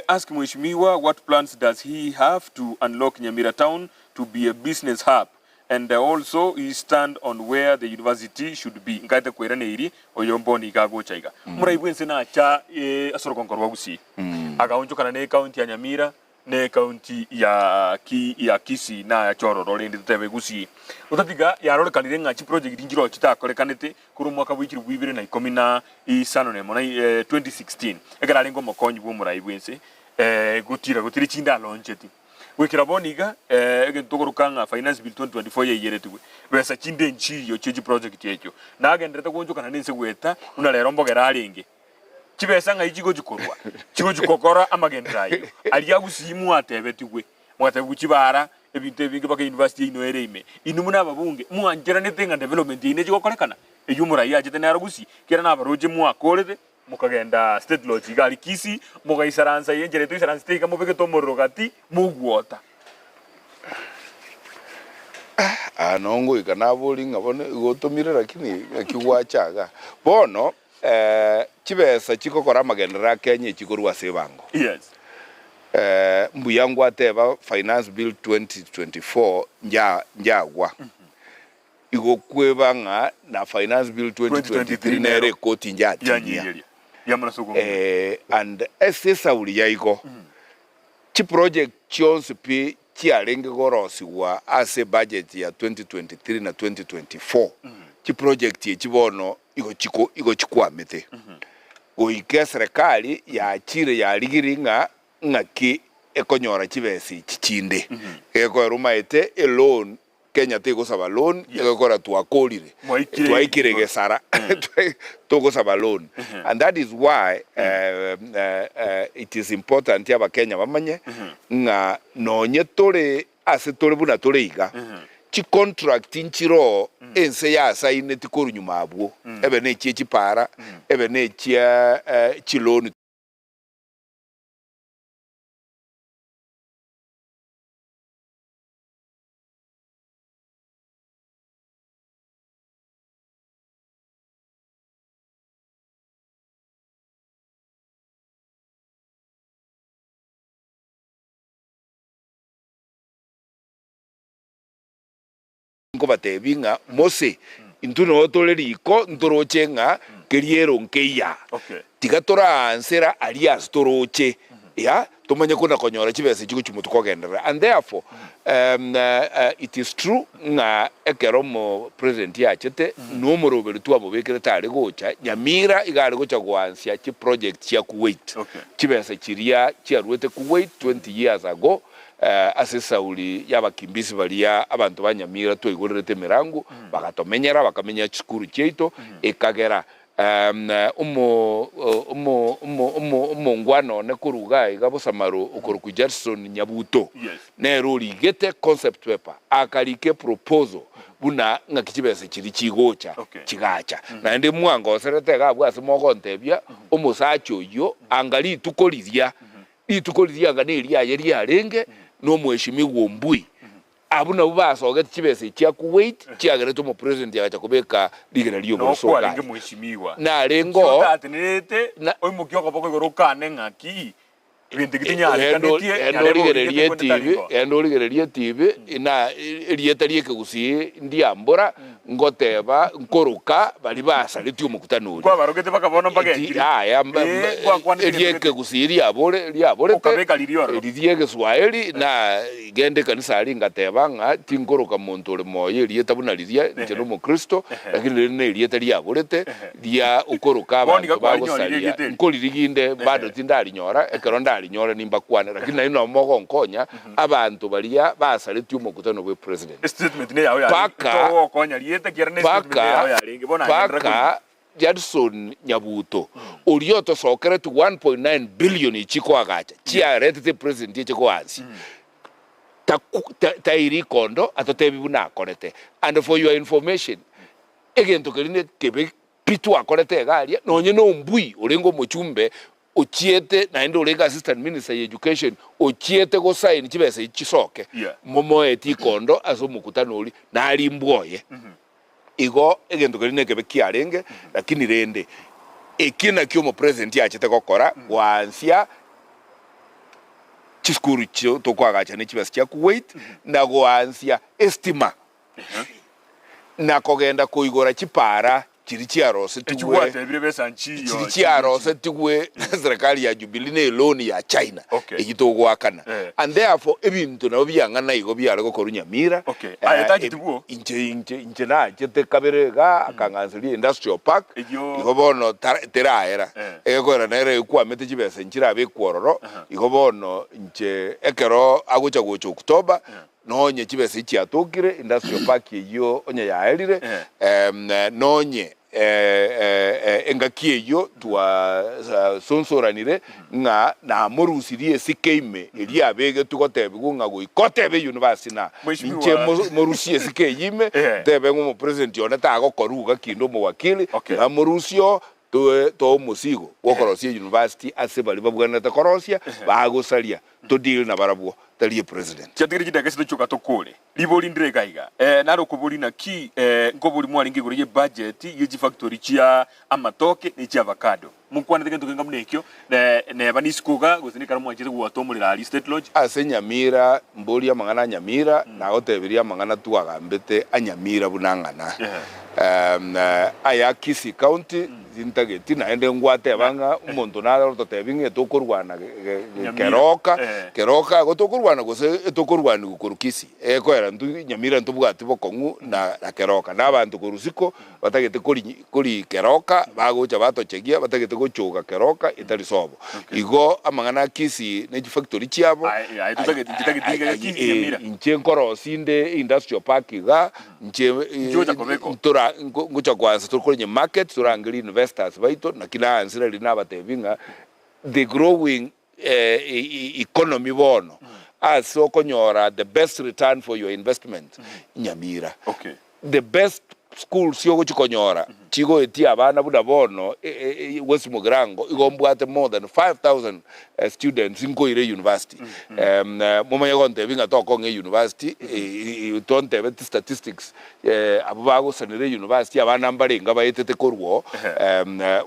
Ask Mheshimiwa what plans does he have to unlock Nyamira town to be a business hub and also he stand on where the university should be. Ngate kwera neiri oyomboni gago chaiga. Muraibwense na cha asorokonkorwa gusi. Agaonjokana ne county ya Nyamira ne county ya Kisii na ya Chororo rende tutebe gusi. Utatiga yarore kanire ngachi project njiro chitakorekanete kuri mwaka w'ikiri 2010 ne mona 2016 egara lengo mokonyi bo muraibwense gutiri chinda launcheti wikira boniga gentugurukanga finance bill 2024 yeyeretwe besa chinde nchiyo cheji project yecho nagendete kunjuka nanense gweta una lero mbogera alingi chibesa nga ichigo gikorwa chigo gikokora amagendrayo ali agusimu atebetigwe mwate kuchibara ebintu ebingi baka university ino ereime inu muna babunge muanjera netenga development ine chikokolekana eyumura yajete naragusi kera nabaroje muakorete mukagenda state lodge gali kisi mugaisaransa yenjere tu isaransa teka mubeke tomorogati mugwota nongo ikanabuli ngabone gotomire lakini akiwachaga bono chibesa chikokora magendera Kenya chikorwa sebango yes mbuyangu ateba finance bill 2024 njagwa igokwebanga na finance bill 2023 nere koti njatinya and essa uli yaiko chi project chonse pi chialenge gorosiwa ase budget ya 2023 na 2024 chi project ye chibono igo chikwamete goike serikali ya chire ya ligiringa ngaki ekonyora chibesi chichinde eko rumaite a loan Kenya tego saba loan ekora tuakolire twaikire gesara togo saba loan and that is why it is important yaba Kenya bamanye nga nonye tole ase tole buna tole iga chi contract inchiro ense ya saine tikoru nyuma abwo ebe ne chi para ebe ne chi loan batebinga mose intuno otoleri iko ntorochenga keriero nkeya tigatora ansera alias toroche ya tumanye kuna konyora chibese chiko chumutukogendera and therefore it is true nga ekeromo president ya chete no morobere tu abobekere tare gocha nyamira igare gocha gwansia chi project ya Kuwait chibese chiria chiarwete Kuwait 20 years ago asesa uli yabakimbisi balia abantu banyamira to igorerete mirangu bakatomenyera bakamenya chikuru cheito ekagera ngwano ne kuruga igabo samaro okoruku Jackson Nyabuto ne roli gete concept paper akalike proposal buna ngakibese kiri kigocha kigacha na ndi mwango serete gabwa simogo ntebya omusacho yo angali tukolizia itukolizia ngani yari arenge no mweshimi wombui abuna ubaso ogete kibese kya Kuwait kiagereto mu president ya kubeka ligera liyo bosoga no kwa mweshimiwa na rengo atenete oy mukyo kopoko igorokane ngaki ibintu gitinyari endoligererie TV ina elieta lieke gusi ndiambora ngoteba nkoroka bali basalityo mukutanuri kwa barogete bakabona mpagenti elieke gusi liabore ukabeka lirioro lidiege Swahili na gende kanisa ali ngateba nga tinkoroka muntu le moye elieta buna lidia nteno mu Kristo lakini ne elieta liaborete lia ukoroka abantu bagosalia nkoliriginde bado tindali nyora ekeronda nyora nimba kwana lakini na ino mogo nkonya abantu balia basalityo mukutano we president statement ne yawe to konya lieta kirane statement ne yawe yalingi bona paka Jackson Nyabuto ulioto sokere to 1.9 billion ichiko agacha chia rete president ichiko ansi ta iri kondo atotebi buna akorete and for your information again to kerine kebe pitu akorete galia nonye no mbui orengo mochumbe ochiete na ndo lega assistant minister ya education ochiete go sign chibese chisoke momo eti kondo aso mukutano uli na ali mbwoye igo egento kerine kebe kiarenge lakini rende ekina kyo mo president ya chete kokora wansia chiskuru cho tokwagacha ne chibese kya Kuwait na goansia estima na kogenda kuigora chipara chiri chiarose tigwe chiri chiarose tigwe serikali ya Jubilee loan ya China igitogwakana and therefore ebintu nabo byangana igo byare gokoru Nyamira inche na chete kabirega akangansiri industrial park igo bono teraera egora nere kwamete chibese nchira bekwororo igo bono inche ekero agocha gocha Oktoba nonye chibese chiatokire industrial park iyo onye yaerire nonye engakie yo twa sonsoranire nga na morusirie sikeime eli abege tukotebe kunga go ikotebe university na nche morusie sikeime tebe ngo president yona ta gokoruga kindo mo wakili na morusio to musigo wokorosia university asebali babwana ta korosia bagosalia to deal na barabwo tali president chatiri kidage sito choka tokole liboli ndregaiga naro kubuli na ki ngobuli mwalingi guriye budget yiji factory chia amatoke ni chia avocado mukwana tege ntokenga mnekyo ne banisikuga gusini karamu wanjire guatomulira ali state lodge ase Nyamira mboli ya mangana Nyamira na otebiria mangana tuagambete anyamira bunangana aya Kisii county zintageti na ende ngwate banga umuntu naro totebinge tokurwana keroka gotokurwana gose tokurwana gukuru Kisii kwera ndu Nyamira ntubwati bokongu na keroka nabantu kurusiko batagete kuri keroka bagocha batochegia batagete gochuga keroka itali sobo igo amangana Kisii ne factory chiabo inche nkorosinde industrial park ga nche ngocha kwanza tukorenye market turangiri investors baito na kila ansira lina batebinga the growing economy bono aso konyora the best return for your investment Nyamira the best schools yogo chikonyora chigo eti abana buda bono West Mugirango igombwate more than 5,000 students in Koire University moma yagonte binga toko nge university tonte bet statistics abago sanire university abana mbarenga bayetete korwo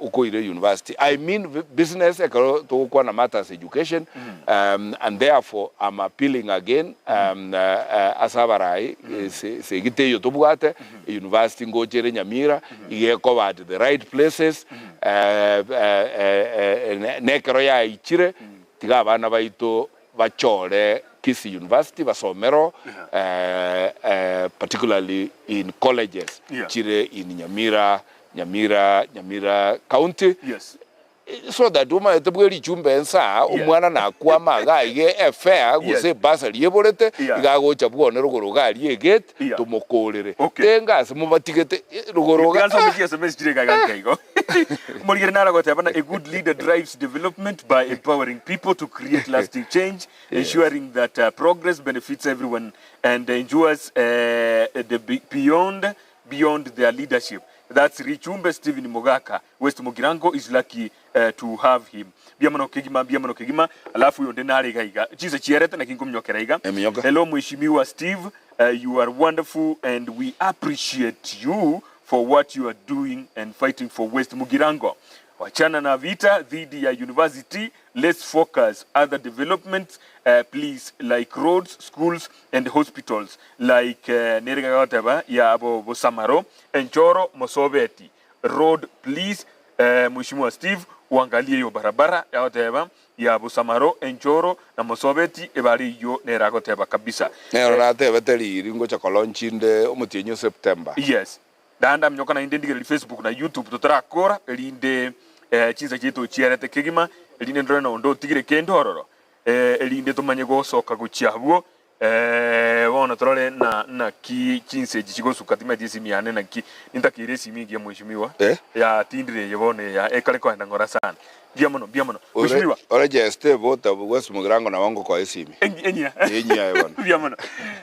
ukoire University I mean business ekaro to kwa na matters education and therefore I'm appealing again asabarai se giteyo tobwate university ngochere Nyamira covered the right places nekero ya ichire tiga bana baito bachore Kisii University basomero particularly in colleges chire in Nyamira county so that uma etebweri chumbe nsa umwana na kwa maga ige fair guse basa lieborete igagocha bwone rugoroga liegate tumukorere tenga semubatigete rugoroga kansa bikia semestre kaigo Morigere nara gotebana a good leader drives development by empowering people to create lasting change ensuring that progress benefits everyone and endures beyond their leadership. That's Richumbe Stephen Mogaka. West Mugirango is lucky to have him. Biamano kegima alafu yonde nare gaiga chize chierete na kinkumnyokera iga. Hello Mheshimiwa Steve, you are wonderful and we appreciate you for what you are doing and fighting for West Mugirango. Wachana na vita dhidi ya university, let's focus other developments please, like roads, schools and hospitals like Nerigagotaba ya Abo Samaro Enchoro Mosobeti road please. Mheshimiwa Steve uangalie yo barabara ya Oteba ya Abo Samaro Enchoro na Mosobeti ebali yo neragoteba kabisa nero natebe teli ringo cha kolonchinde omutienyo September. Yes danda mnyoka na indendigere Facebook na YouTube totarakora elinde chinza chetu chierete kegima elinde ndrona ondo tigire kendororo elinde tumanye go soka guchiabwo wona trole na ki chinse chigosuka tima disi miane na ki intakire simi ya Mheshimiwa ya tindire yebone ya ekale kwa ndangora sana biamono Mheshimiwa ore jeste bota West Mugirango na wango kwa esimi enya yebona biamono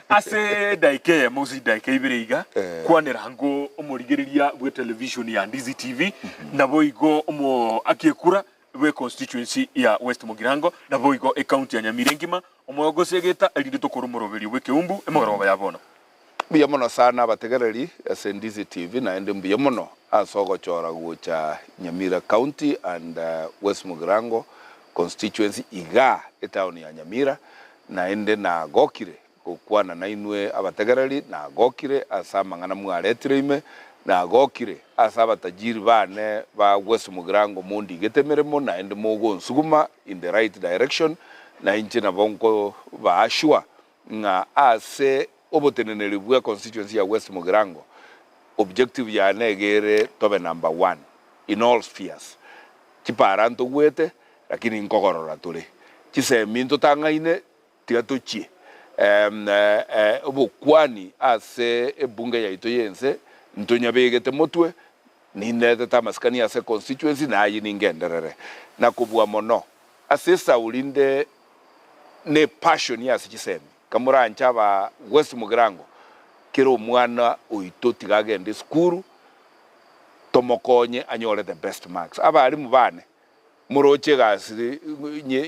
ase daike muzi daike ibiriga kwanera hango omurigereria bwe television ya Ndizi TV na boigo omo akiekura we constituency ya West Mugirango na boigo county ya Nyamirengima omogosegeta elinde tokoromoroberi we keumbu emogoroba yabona biamono sana bategereri ase Ndizi TV na ende biamono asogo chora gucha Nyamira county and West Mugirango constituency iga etown ya Nyamira na ende na gokire kukwana na inwe abategereri na gokire asa mangana mwaretirime na gokire asa abatajiri bane ba West Mugirango mundi getemeremo na ende mogo nsuguma in the right direction na inche na bonko ba ashwa nga ase oboteneneri bwa constituency ya West Mugirango objective ya negere tobe number 1 in all spheres chiparanto gwete lakini nkogorora tuli chiseminto tangaine tigatochie obukwani ase ebunge ya ito yense ntonyabegete motwe ninete tamaskani ase constituency na yini ngenderere na kubwa mono ase saulinde ne passion ya ase chisemi kamura nchaba West Mugirango kero mwana oito tigagende skuru tomokonye anyore the best marks abari mubane muroche gasi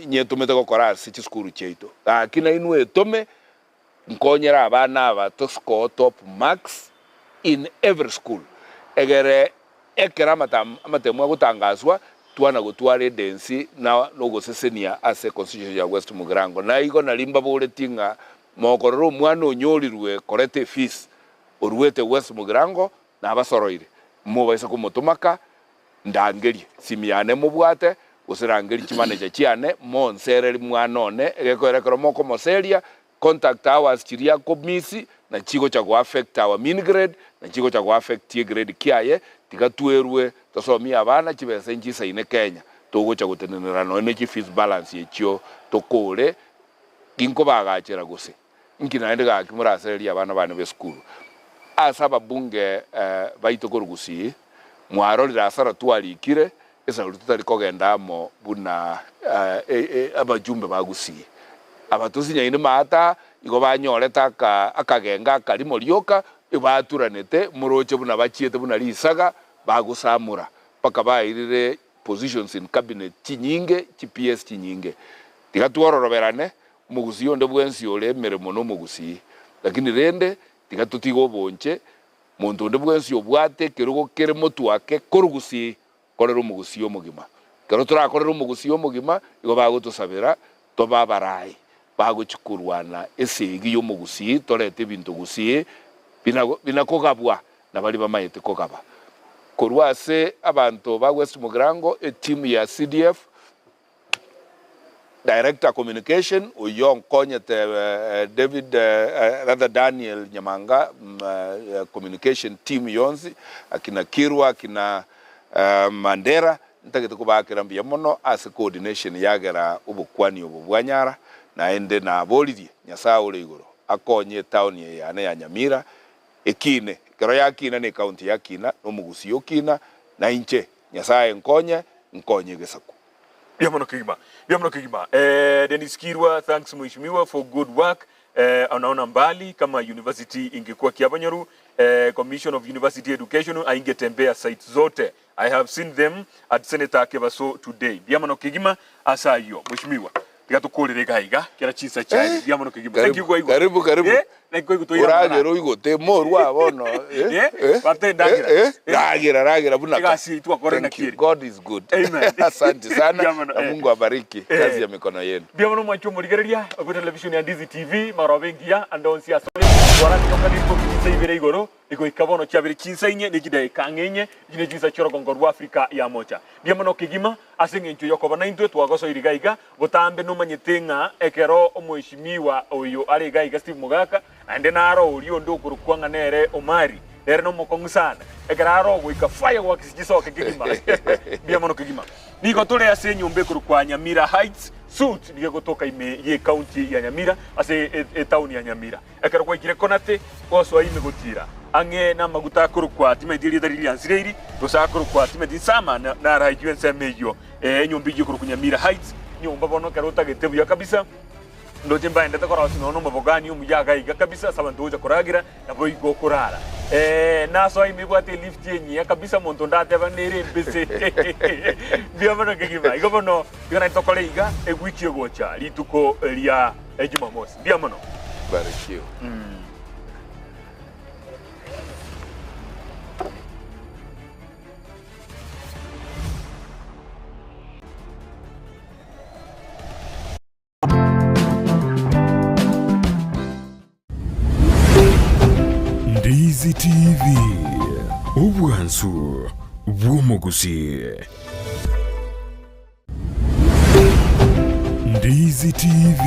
nye tumete gukora ase chiskuru cheito akina inwe tome nkonyera abana aba to score top marks in every school egere ekera matemwa gutangazwa twana gutware densi na logo sesenia ase constitution ya West Mugirango na igo na limba bole tinga mokororo mwana onyorirwe korete fees orwete West Mugirango na abasoroire mubaisa kumutumaka ndangeri simiane mubwate usirangeri chimanager chiane monsereri mwana one egekorekero moko moseria contact hours chiria komisi na chigo cha go affect our mean grade na chigo cha go affect tie grade kiaye tigatwerwe tosomia abana chibese njisa ine Kenya togo cha gutenenera no energy fees balance yechio tokore kinko bagachera guse nkinaende ga kimuraseri abana bane be school asaba bunge baito korugusi mwaro lirasara twalikire esa rutari kogendamo buna abajumbe bagusi abatusinya ine mata igo banyoreta akagenga kalimo lyoka ibaturanete muroche buna bachiete buna lisaga bagusamura paka bairire positions in cabinet chinyinge GPS chinyinge tigatwororoberane mugusi onde bwensi ole meremo no mugusi lakini rende tigatutigo bonche muntu onde bwensi obwate kirugo kere motu wake korugusi korero mugusi omugima kero turakorera mugusi omugima igo bagutusabira tobabarai baguchikurwana esegi yo mugusi torete bintu gusi binakogabwa na bali bamayete kogaba korwase abantu ba West Mugirango a team ya CDF director communication Uyong Konyete David rather Daniel Nyamanga communication team yonzi akina Kirwa akina Mandera ntagete kubakira mbya mono as coordination yagera ubukwani obubwanyara na ende na bolidi nyasaa ule igoro akonye town ya Nyamira ekine kero yakina ne county yakina no mugusi yokina na inche nyasaa nkonye gesaku Biamono kigima Dennis Kirwa, thanks mheshimiwa for good work. Anaona mbali kama university ingekuwa Kiabanyaru, Commission of University Education aingetembea sites zote. I have seen them at Senator Kebaso today. Biamono kigima asa hiyo mheshimiwa tikatukurire gaiga kira chinsa chai biamono kigima. Thank you kwa karibu uragero igote morwa bono pate dagira buna kasi tu akore na kiri. God is good. Amen. Asante sana na Mungu abariki kazi ya mikono yenu. Biamono mwacho murigereria ku television ya Ndizi TV marobengia andonsi asole warati kokani ko kinsa ibere igoro iko ikabono chabiri kinsa inye nikide kangenye ine jinsa choro kongorwa Afrika ya mocha. Biamono kigima asengencho yoko bana into twagoso irigaiga botambe no manyetenga ekero omweshimiwa oyo ari gaiga Steve Mugaka ande naro uriyo ndo kurukwanga nere Omari nere no mokongu sana ekararo gwika fire works jisoke kigima biamono kigima niko tole ase nyombe kurukwa Nyamira Heights suit nige gotoka ime ye county ya Nyamira ase town ya Nyamira ekaro kwa kire konate oso ime gotira ange na maguta kurukwa time dili darili ansireri dosa kurukwa time disama na raijuen semeyo nyombe kurukwa Nyamira Heights nyomba bono karota getebu ya kabisa ndo jemba enda takora sinono mabogani umuyaga iga kabisa sabandoja koragira na boy go kurara na so imibwate lift yenye kabisa monto ndate banere mbese biamana kigima igo bono igana tokole iga egwichio gocha lituko lia Jumamosi biamano barikio Ndizi TV. obwansu bw'omugusi. Ndizi TV.